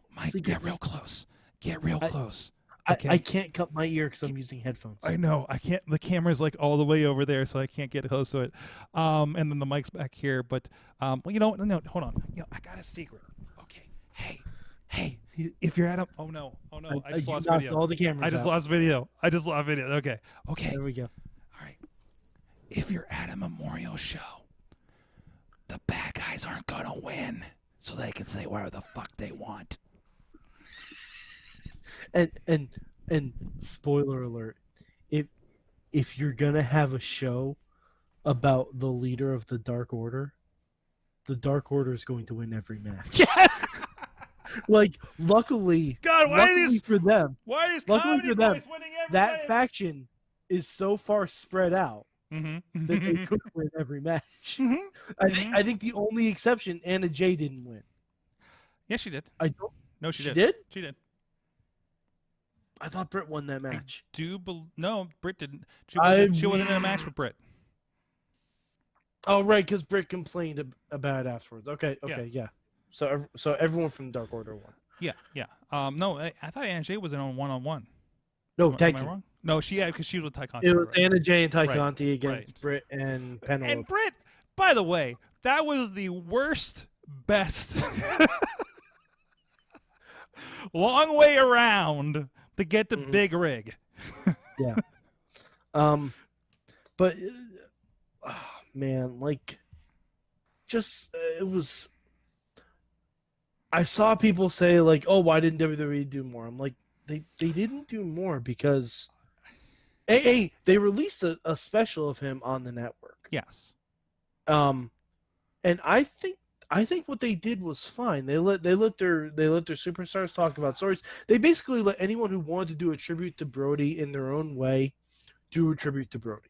get real close. Get real close. Okay. I can't cut my ear because I'm using headphones. I know. I can't. The camera's like all the way over there, so I can't get close to it. And then the mic's back here. But well, no, hold on. I got a secret. Okay. Hey. If you're at a, oh no, I just lost video. All the cameras. I just lost video. Okay. There we go. All right. If you're at a memorial show, the bad guys aren't gonna win, so they can say whatever the fuck they want. And spoiler alert, if you're gonna have a show about the leader of the Dark Order is going to win every match. Luckily, for them, why is luckily for them, winning every that night? faction is so far spread out that they could win every match. I think the only exception, Anna Jay didn't win. Yes, she did. No, she did. Did? She did. I thought Britt won that match. No, Britt didn't. She wasn't in a match with Britt. Oh, right, because Britt complained about it afterwards. Okay, yeah. So everyone from the Dark Order won. Yeah. No, I thought Anna Jay was in on one-on-one. No, Am I wrong? No, because she was with Ty Conti. It was Anna Jay and Ty Right, Conti against right. Britt and Penelope. And Britt, by the way, that was the worst, best, long way around to get the big rig. Yeah. But man, it was. I saw people say "Oh, why didn't WWE do more?" I'm like, they didn't do more because, they released a special of him on the network. Yes. And I think what they did was fine. They let their superstars talk about stories. They basically let anyone who wanted to do a tribute to Brody in their own way do a tribute to Brody.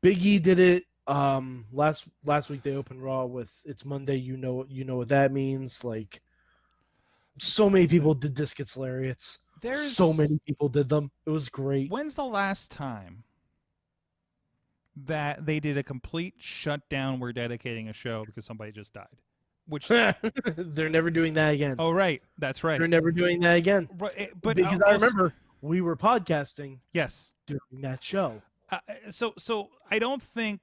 Big E did it. Last week they opened Raw with "It's Monday, you know what that means." So many people did Discus Lariats. So many people did them. It was great. When's the last time that they did a complete shutdown? We're dedicating a show because somebody just died. Which they're never doing that again. Oh, right. That's right. They're never doing that again. But because I remember we were podcasting. Yes. During that show. So I don't think,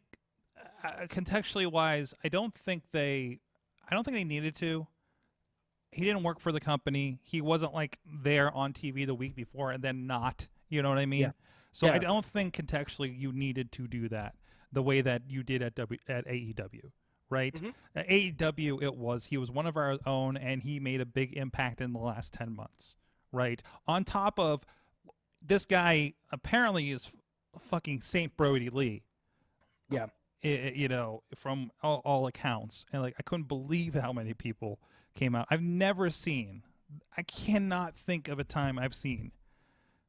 contextually wise, I don't think they needed to. He didn't work for the company. He wasn't there on TV the week before and then not. You know what I mean? Yeah. So I don't think contextually you needed to do that the way that you did at AEW, right? At AEW, he was one of our own, and he made a big impact in the last 10 months, right? On top of this guy apparently is fucking Saint Brody Lee. Yeah. From all accounts. And I couldn't believe how many people came out. I cannot think of a time I've seen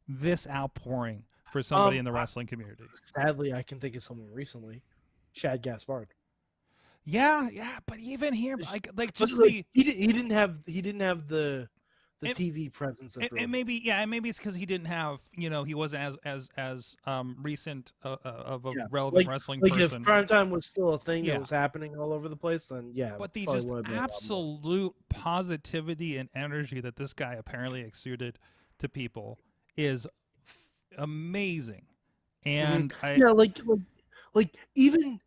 this outpouring for somebody in the wrestling community. Sadly, I can think of someone recently, Shad Gaspard. Yeah, but even here, he didn't have the TV presence. And maybe it's because he didn't have, he wasn't as recent of a relevant wrestling person. If primetime was still a thing that was happening all over the place, then yeah. But the just absolute positivity and energy that this guy apparently exuded to people is amazing. And yeah, like even,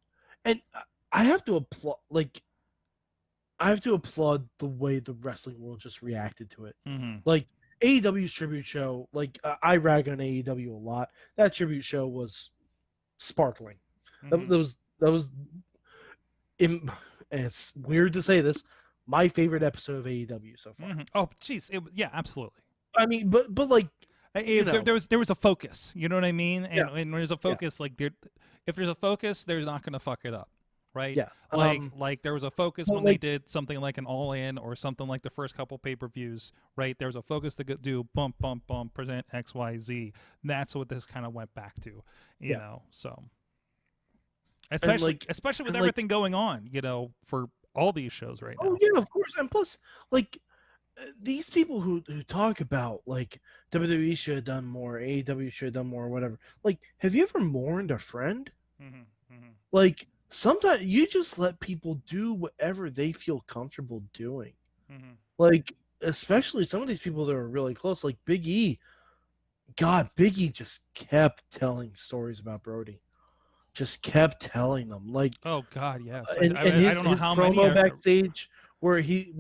and I have to applaud, like, I have to applaud the way the wrestling world just reacted to it. Like AEW's tribute show, like I rag on AEW a lot. That tribute show was sparkling. That was. And it's weird to say this, my favorite episode of AEW so far. Oh, jeez, yeah, absolutely. I mean, but like, there was a focus. You know what I mean? And when there's a focus, like if there's a focus, they're not going to fuck it up, right? Yeah. Like there was a focus when they did something like an All In or something like the first couple pay-per-views, right? There was a focus to do bump, present XYZ. That's what this kind of went back to, you know. So. Especially with everything going on, for all these shows right now. Oh yeah, of course. And plus, like, these people who talk about like WWE should have done more, AEW should have done more, or whatever. Like, have you ever mourned a friend? Like, sometimes you just let people do whatever they feel comfortable doing. Like, especially some of these people that are really close, like Big E. God, Big E just kept telling stories about Brody. Just kept telling them, like, oh God, yes. I don't know how many promo backstage where he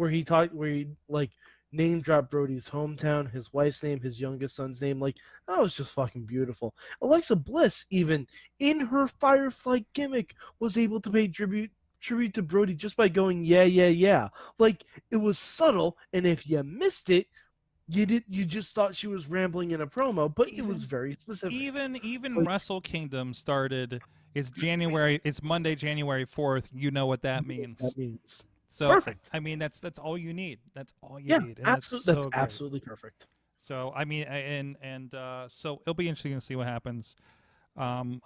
like name dropped Brody's hometown, his wife's name, his youngest son's name. Like, that was just fucking beautiful. Alexa Bliss, even in her Firefly gimmick, was able to pay tribute to Brody just by going yeah. Like, it was subtle, and if you missed it, you just thought she was rambling in a promo, but it was very specific. Even like, Wrestle Kingdom started. It's Monday, January 4th. You know what that means. That means so perfect. I mean, that's all you need. That's all you need. And that's absolutely perfect. So I mean, so it'll be interesting to see what happens. I'm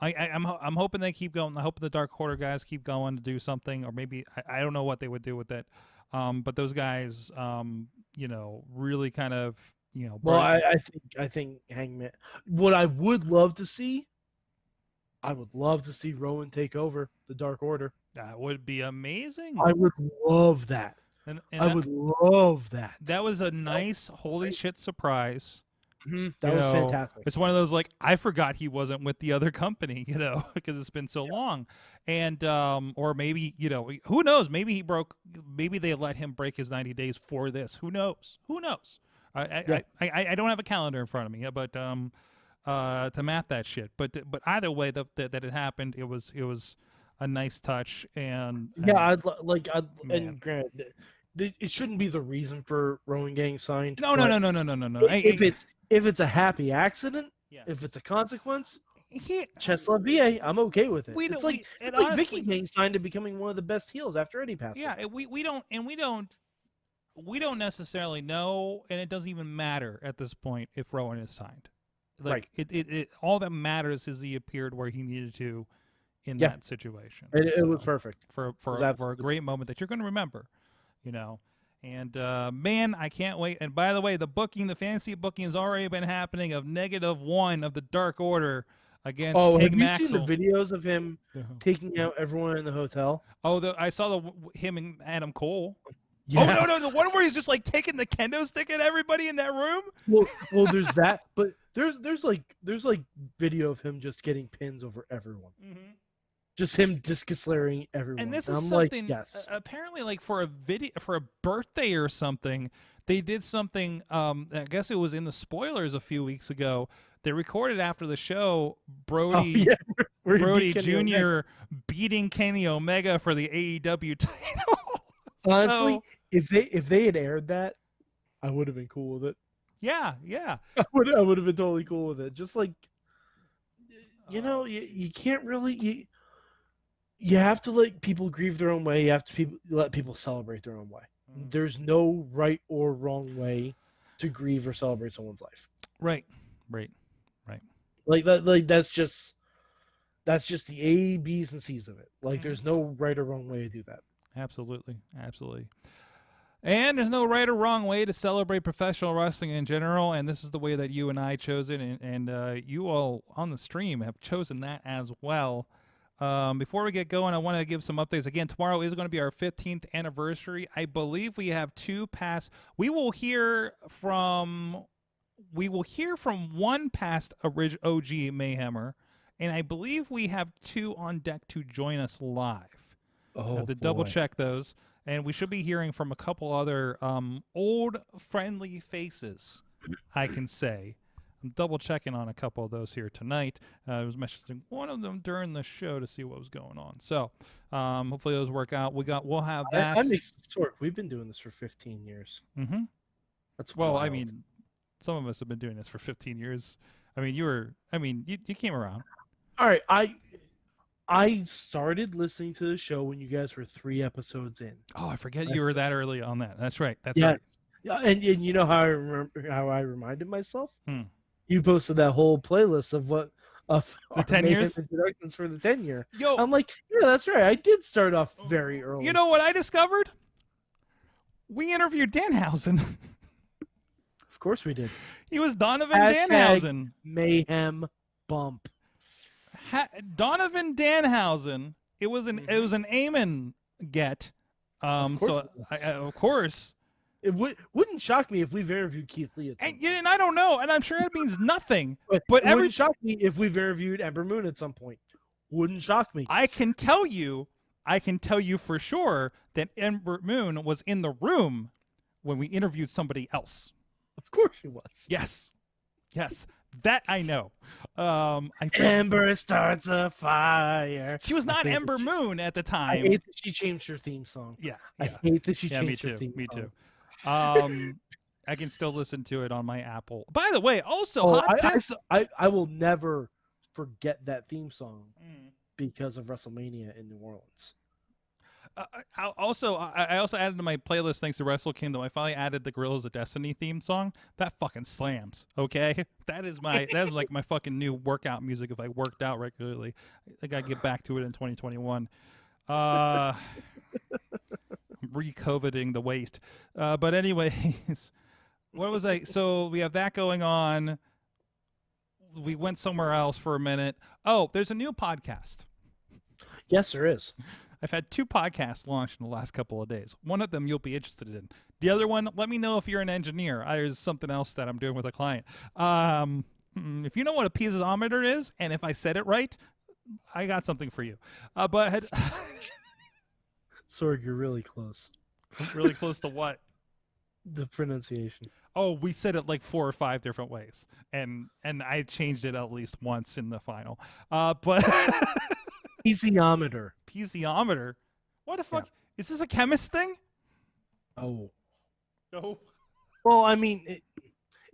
hoping they keep going. I hope the Dark Order guys keep going to do something, or maybe I don't know what they would do with it. But those guys, really kind of, Well, I think Hangman. What I would love to see. I would love to see Rowan take over the Dark Order. That would be amazing. I would love that. And I would love that. That was a nice holy shit surprise. That was fantastic. It's one of those, like, I forgot he wasn't with the other company, because it's been so long. And or maybe, who knows? Maybe they let him break his 90 days for this. Who knows? I don't have a calendar in front of me, but to map that shit. But either way that it happened, it was a nice touch. And and granted, it shouldn't be the reason for Rowan getting signed. No. If it's a happy accident, if it's a consequence, Chesla VA, I'm okay with it. It's like Vicky getting signed to becoming one of the best heels after Eddie passed. Yeah, we don't necessarily know, and it doesn't even matter at this point if Rowan is signed. Like, it all that matters is he appeared where he needed to in that situation. It was perfect for a great moment that you're going to remember, And man, I can't wait. And by the way, the fantasy booking has already been happening of -1 of the Dark Order against King Maxwell. Have you seen the videos of him taking out everyone in the hotel? Oh, I saw him and Adam Cole. Yeah. Oh no, the one where he's just like taking the kendo stick at everybody in that room. Well, there's that, but there's like video of him just getting pins over everyone. Just him disc-slaring everyone. And this is something, apparently, like, for a birthday or something, they did something, I guess it was in the spoilers a few weeks ago. They recorded after the show Brody Jr. beating Kenny Omega for the AEW title. Honestly, if they had aired that, I would have been cool with it. Yeah. I would have been totally cool with it. Just like, you can't really... You have to let people grieve their own way. You have to let people celebrate their own way. There's no right or wrong way to grieve or celebrate someone's life. Right. Like that. Like that's just the A, B's, and C's of it. Like there's no right or wrong way to do that. Absolutely. And there's no right or wrong way to celebrate professional wrestling in general. And this is the way that you and I chose it, and you all on the stream have chosen that as well. Before we get going, I want to give some updates. Again, tomorrow is going to be our 15th anniversary. I believe we have 2 past. We will hear from we will hear from one past OG Mayhemmer, and I believe we have 2 on deck to join us live. Oh, have to double check those, and we should be hearing from a couple other old friendly faces, I can say. I'm double checking on a couple of those here tonight. I was messaging one of them during the show to see what was going on. So hopefully those work out. We'll have that. That makes sense. We've been doing this for 15 years. Mm-hmm. That's well, wild. I mean, some of us have been doing this for 15 years. I mean, you came around. All right, I started listening to the show when you guys were 3 episodes in. Oh, I forget you were that early on that. That's right. That's Yeah. right. Yeah, and you know how I reminded myself? Hmm. You posted that whole playlist of the The 10 years introductions for the 10 year. Yo, I'm like, yeah, that's right. I did start off very early. you know what I discovered? We interviewed Danhausen. Of course we did. He was Donovan Hashtag Danhausen. Mayhem bump. Donovan Danhausen. It was an Eamon get. Of course So it was. of course. It wouldn't shock me if we've interviewed Keith Lee. And I don't know, and I'm sure it means nothing. But But it every wouldn't shock me if we've interviewed Ember Moon at some point. Wouldn't shock me. I can tell you for sure that Ember Moon was in the room when we interviewed somebody else. Of course she was. Yes, that I know. Ember starts a fire. She was not Ember Moon at the I time. hate that she changed her theme song. Yeah, I yeah. hate that she Yeah, me changed her too. theme Me song. too. I can still listen to it on my Apple. By the way, also Oh, hot tip. I will never forget that theme song Mm. because of WrestleMania in New Orleans. I also added to my playlist thanks to Wrestle Kingdom. I finally added the Gorillas of Destiny theme song. That fucking slams. Okay, that is like my fucking new workout music. If I worked out regularly, I gotta get back to it in 2021. Re-coveting the waste. But anyways, what was I? So we have that going on. We went somewhere else for a minute. Oh, there's a new podcast. Yes, there is. I've had 2 podcasts launched in the last couple of days. One of them you'll be interested in. The other one, let me know if you're an engineer. There's something else that I'm doing with a client. If you know what a piezometer is, and if I said it right, I got something for you. But Sorg, you're really close. really close to what? The pronunciation. Oh, we said it like 4 or 5 different ways, and I changed it at least once in the final. But Piezometer. piezometer. What the fuck? Is this a chemist thing? Oh. No. Well, I mean,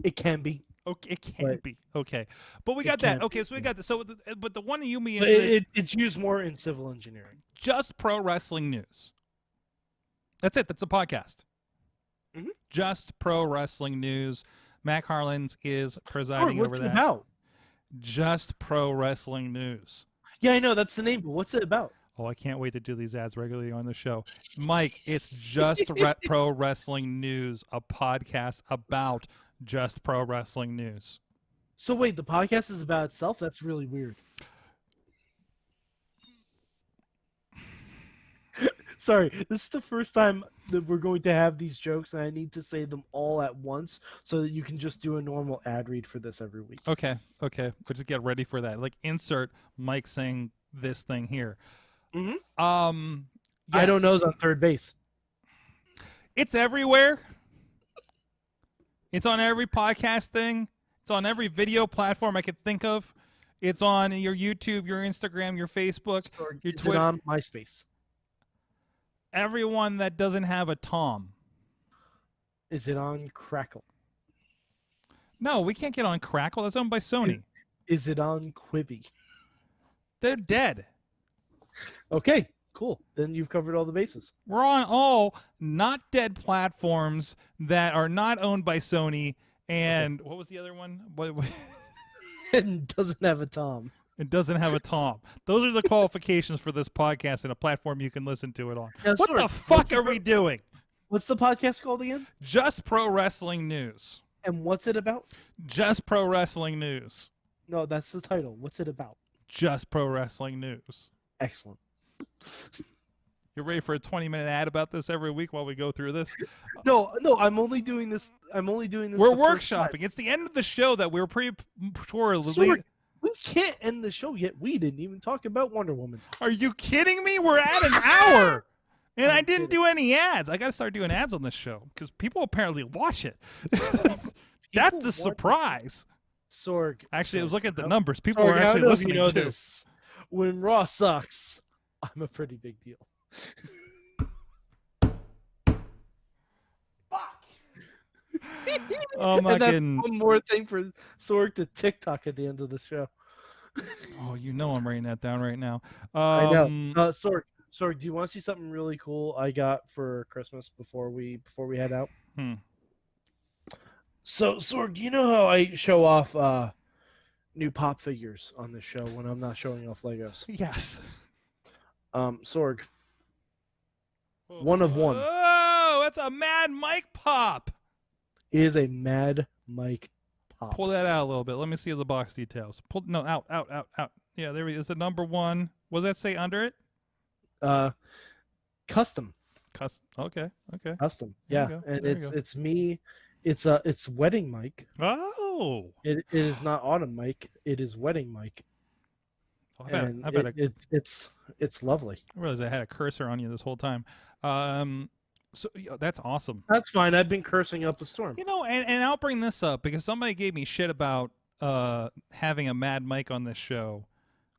it can be. Okay, it can But- be. Okay, but we It got that. can Okay, be, so we yeah. got this. So, but the one that you mean But is it's used more in civil engineering. Just Pro Wrestling News. That's it. That's a podcast. Mhm. Just Pro Wrestling News. Mac Harlan's is presiding What's over it that. about? Just Pro Wrestling News. Yeah, I know that's the name, but what's it about? Oh, I can't wait to do these ads regularly on the show. Mike, it's Just Pro Wrestling News, a podcast about Just Pro Wrestling News. So wait, the podcast is about itself? That's really weird. Sorry, this is the first time that we're going to have these jokes, and I need to say them all at once so that you can just do a normal ad read for this every week. Okay. We'll just get ready for that. Like, insert Mike saying this thing here. Mhm. Yes. I don't know is on third base. It's everywhere. It's on every podcast thing. It's on every video platform I could think of. It's on your YouTube, your Instagram, your Facebook, Or your is it Twitter. on MySpace? Everyone that doesn't have a Tom. Is it on Crackle? No, we can't get on Crackle. That's owned by Sony. Is it on Quibi? They're dead. Okay, cool. Then you've covered all the bases. We're on all not dead platforms that are not owned by Sony. And what was the other one? And doesn't have a Tom. It doesn't have a Tom. Those are the qualifications for this podcast and a platform you can listen to it on. Now, What Sorg, the fuck are we doing? What's the podcast called again? Just Pro Wrestling News. And what's it about? Just Pro Wrestling News. No, that's the title. What's it about? Just Pro Wrestling News. Excellent. You're ready for a 20-minute ad about this every week while we go through this? No, I'm only doing this. We're the first time. workshopping. It's the end of the show that we're prematurely. Sorg, we can't end the show yet. We didn't even talk about Wonder Woman. Are you kidding me? We're at an hour. And I didn't do any ads. I got to start doing ads on this show because people apparently watch it. That's the surprise. Sorg. Actually, Sorg, I was looking at the numbers. People Sorg, are actually I don't know if listening you know too. this. When Raw sucks, I'm a pretty big deal. Oh my And that's goodness. one more thing for Sorg to TikTok at the end of the show. Oh, you know I'm writing that down right now. I know. Sorg, do you want to see something really cool I got for Christmas before we head out? So, Sorg, you know how I show off new pop figures on this show when I'm not showing off Legos? Yes. Sorg, one of one. Oh, that's a Mad Mike pop. Is a Mad Mike pop. Pull that out a little bit. Let me see the box details. Out. Yeah, there he is. The number one. What does that say under it? Custom. Okay. Custom. There Yeah, you go. and There you go. it's me. It's Wedding Mike. Oh. It is not Autumn Mike. It is Wedding Mike. I bet It's lovely. I realized I had a cursor on you this whole time. So that's awesome. That's fine. I've been cursing up a storm. You know, and I'll bring this up because somebody gave me shit about having a Mad Mike on this show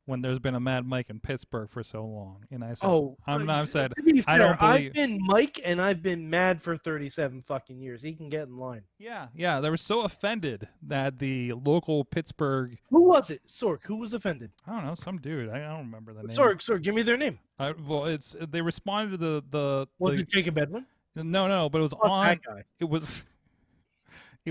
when there's been a Mad Mike in Pittsburgh for so long, and I said, I've said to be I fair, don't believe. I've been Mike and I've been mad for 37 fucking years. He can get in line. Yeah, they were so offended that the local Pittsburgh. Who was it? Sorg. Who was offended? I don't know, some dude. I don't remember the name. Sorg. Give me their name. Well, they responded to the. Was it Jacob Edwin? No, but it was Fuck on. that guy. It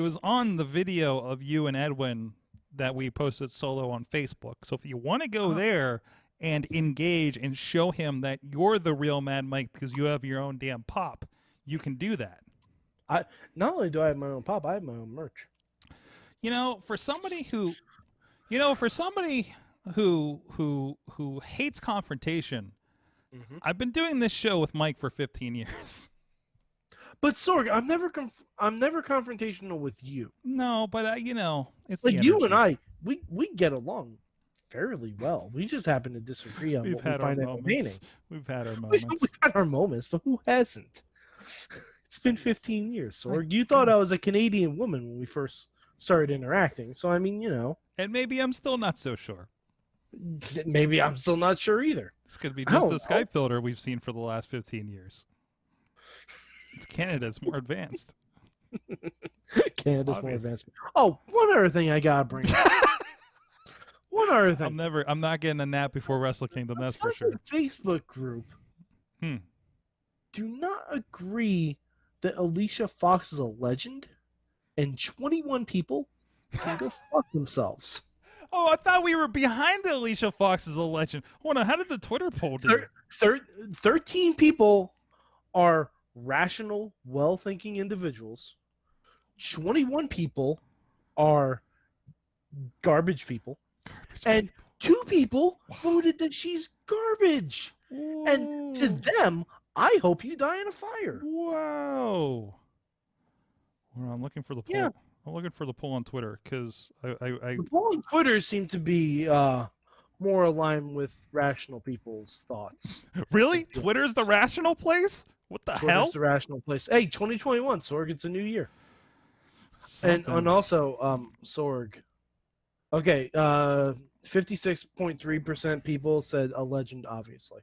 was on the video of you and Edwin that we posted solo on Facebook. So if you want to go there and engage and show him that you're the real Mad Mike because you have your own damn pop, you can do that. Not only do I have my own pop, I have my own merch. You know, for somebody who who hates confrontation, I've been doing this show with Mike for 15 years. But Sorg, I'm never confrontational with you. No, but it's Like the you and energy. we get along fairly well. We just happen to disagree on We've what we had our find moments. entertaining. We've had our We've moments. had our moments, but who hasn't? It's been 15 years, Sorg. You thought I was a Canadian woman when we first started interacting. So I mean, And maybe I'm still not so sure. maybe I'm still not sure either. This could be I just don't the Skype filter we've seen for the last 15 years. It's Canada's more advanced. Canada's more Obviously. advanced. Oh, one other thing I gotta bring up. One other thing. I'm not getting a nap before Wrestle Kingdom, that's for sure. The Facebook group do not agree that Alicia Fox is a legend, and 21 people can go fuck themselves. Oh, I thought we were behind the Alicia Fox as a legend. Hold on, how did the Twitter poll do? 13 people are rational, well-thinking individuals. 21 people are garbage people. And 2 people voted that she's garbage. And to them, I hope you die in a fire. Whoa. Well, I'm looking for the poll. Yeah. I'm looking for the poll on Twitter because I The poll on Twitter seems to be more aligned with rational people's thoughts. Really? Twitter's the rational place? What the hell? Twitter's the rational place. Hey, 2021, Sorg, it's a new year. Something. And also, Sorg. Okay, 56.3% people said a legend, obviously.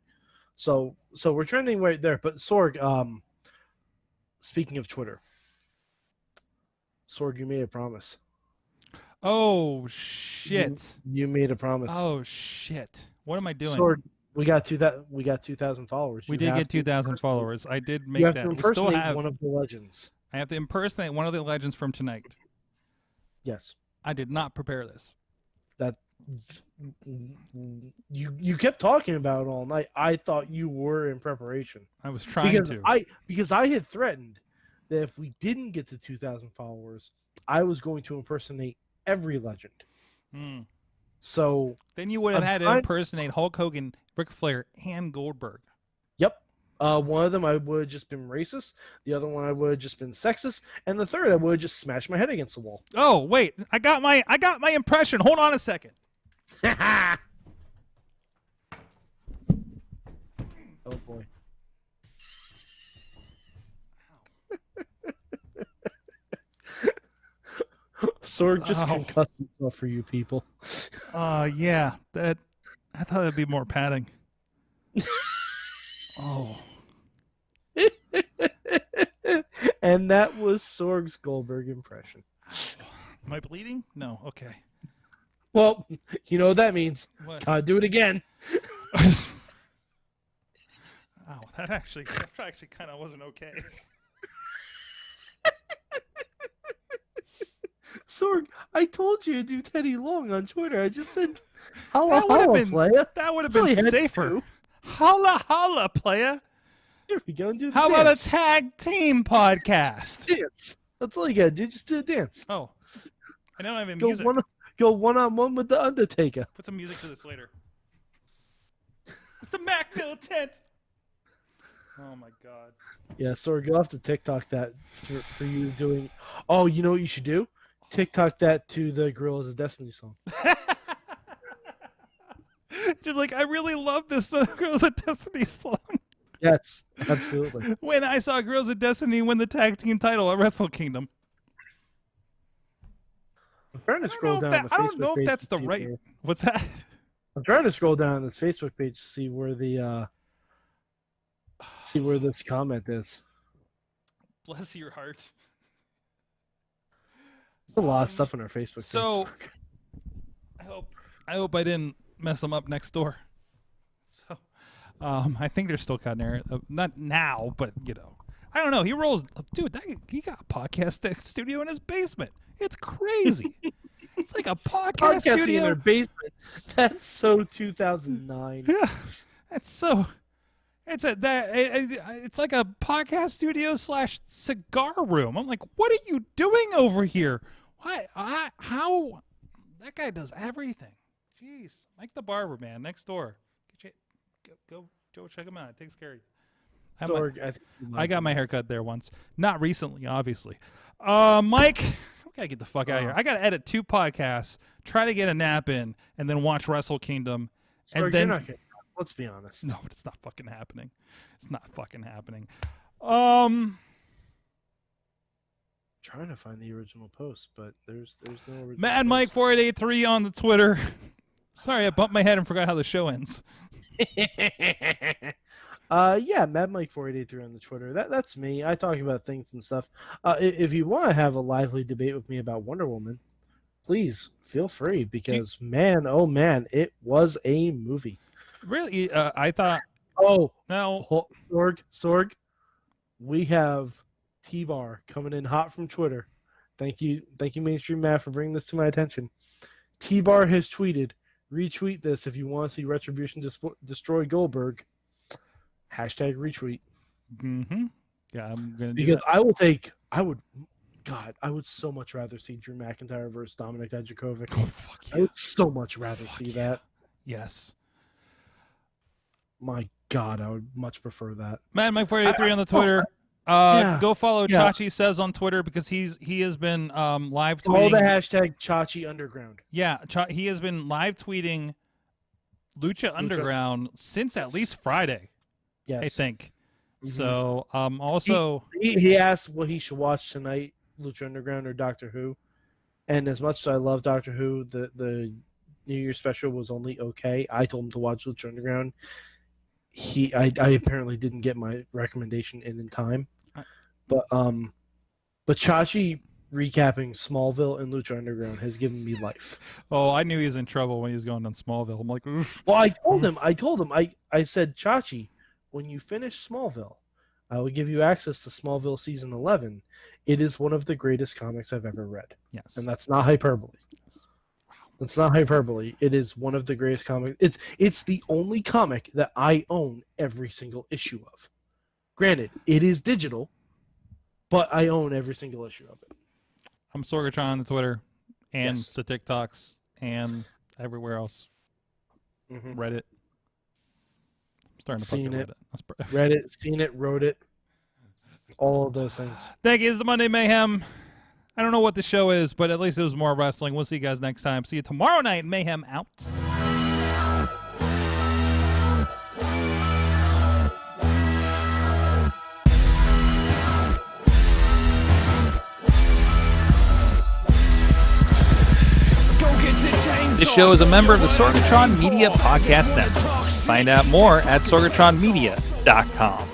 So we're trending right there. But Sorg, speaking of Twitter, Sorg, you made a promise. Oh shit! You made a promise. Oh shit! What am I doing? Sorg, we got 2,000 followers. We You did have get to 2,000 followers. I did make You have that. to We still impersonate have. one of the legends. I have to impersonate one of the legends from tonight. Yes. I did not prepare this. That you kept talking about it all night. I thought you were in preparation. I was trying to. Because I had threatened that if we didn't get to 2,000 followers, I was going to impersonate every legend. So Then you would have I'm had to trying- impersonate Hulk Hogan, Ric Flair, and Goldberg. yep. One of them I would have just been racist. The other one I would have just been sexist, and the third I would have just smashed my head against the wall. Oh wait, I got my impression. Hold on a second. Oh boy. Sorg just concussed himself for you people. Yeah, that I thought it'd be more padding. Oh. And that was Sorg's Goldberg impression. Am I bleeding? No. Okay. Well, you know what that means. What? Gotta do it again. Oh, that actually kind of wasn't okay. Sorg, I told you to do Teddy Long on Twitter. I just said, holla, That would have holla, been playa. that would have That's all been you had to safer. do. Holla holla, playa. Here we go and do the How dance. about a tag team podcast? Dance. That's all you gotta do. Just do a dance. Oh, I don't have any Go music. go one-on-one with the Undertaker. Put some music to this later. It's the Mac Militant. Oh my god. Yeah, Sorg, you'll have to TikTok that for you doing. Oh, you know what you should do? TikTok that to the Gorillas of Destiny song. You're like, I really love this Girls of Destiny song. Yes, absolutely. When I saw Girls of Destiny win the tag team title at Wrestle Kingdom. I'm trying to scroll down. I don't know if that's the right. What's that? I'm trying to scroll down this Facebook page to see where the this comment is. Bless your heart. There's a lot of stuff on our Facebook page. So, I hope I didn't mess them up next door. So, I think they're still cutting there. Not now, but I don't know. He rolls, dude. He got a podcast studio in his basement. It's crazy. It's like a podcast studio in their basement. That's so 2009. Yeah, that's so. It's like a podcast studio / cigar room. I'm like, what are you doing over here? Why? How? That guy does everything. Jeez, Mike the barber, man, next door. Go check him out. It takes care of you. I got my hair cut there once. Not recently, obviously. Mike, we gotta get the fuck out of here. I gotta edit 2 podcasts, try to get a nap in, and then watch Wrestle Kingdom, and then. Let's be honest. No, but it's not fucking happening. It's not fucking happening. Trying to find the original post, but there's no original. Mad Mike 4883 on the Twitter. Sorry, I bumped my head and forgot how the show ends. Yeah, Mad Mike 4883 on the Twitter. That's me. I talk about things and stuff. If you want to have a lively debate with me about Wonder Woman, please feel free, because man, oh man, it was a movie. Really? I thought. Oh no, Sorg, we have T-Bar coming in hot from Twitter. Thank you, Mainstream Matt, for bringing this to my attention. T-Bar has tweeted, retweet this if you want to see Retribution destroy Goldberg. #retweet. Mm-hmm. Yeah, I'm gonna do because that. I would so much rather see Drew McIntyre versus Dominic Dijakovic. Oh fuck yeah! I would so much rather see that. Yes. My God, I would much prefer that. Mad Mike 483 on the Twitter. Go follow Chachi Says on Twitter, because he has been live tweeting. All the hashtag Chachi Underground. Yeah, he has been live tweeting Lucha Underground since at least Friday. Yes, I think. Mm-hmm. So also he asked what he should watch tonight, Lucha Underground or Doctor Who. And as much as I love Doctor Who, the New Year's special was only okay. I told him to watch Lucha Underground. I apparently didn't get my recommendation in time, but Chachi recapping Smallville and Lucha Underground has given me life. Oh, I knew he was in trouble when he was going on Smallville. I'm like, oof. Well, I told him, I said, Chachi, when you finish Smallville, I will give you access to Smallville season 11. It is one of the greatest comics I've ever read. Yes, and that's not hyperbole. It's not hyperbole. It is one of the greatest comics. It's the only comic that I own every single issue of. Granted, it is digital, but I own every single issue of it. I'm Sorgatron on the Twitter and Yes. the TikToks and everywhere else. Mm-hmm. Reddit. Starting to Seen fucking it. read it. Read it, seen it, wrote it. All of those things. Thank you. It's the Monday Mayhem. I don't know what the show is, but at least it was more wrestling. We'll see you guys next time. See you tomorrow night. Mayhem out. This show is a member of the Sorgatron Media Podcast Network. Find out more at sorgatronmedia.com.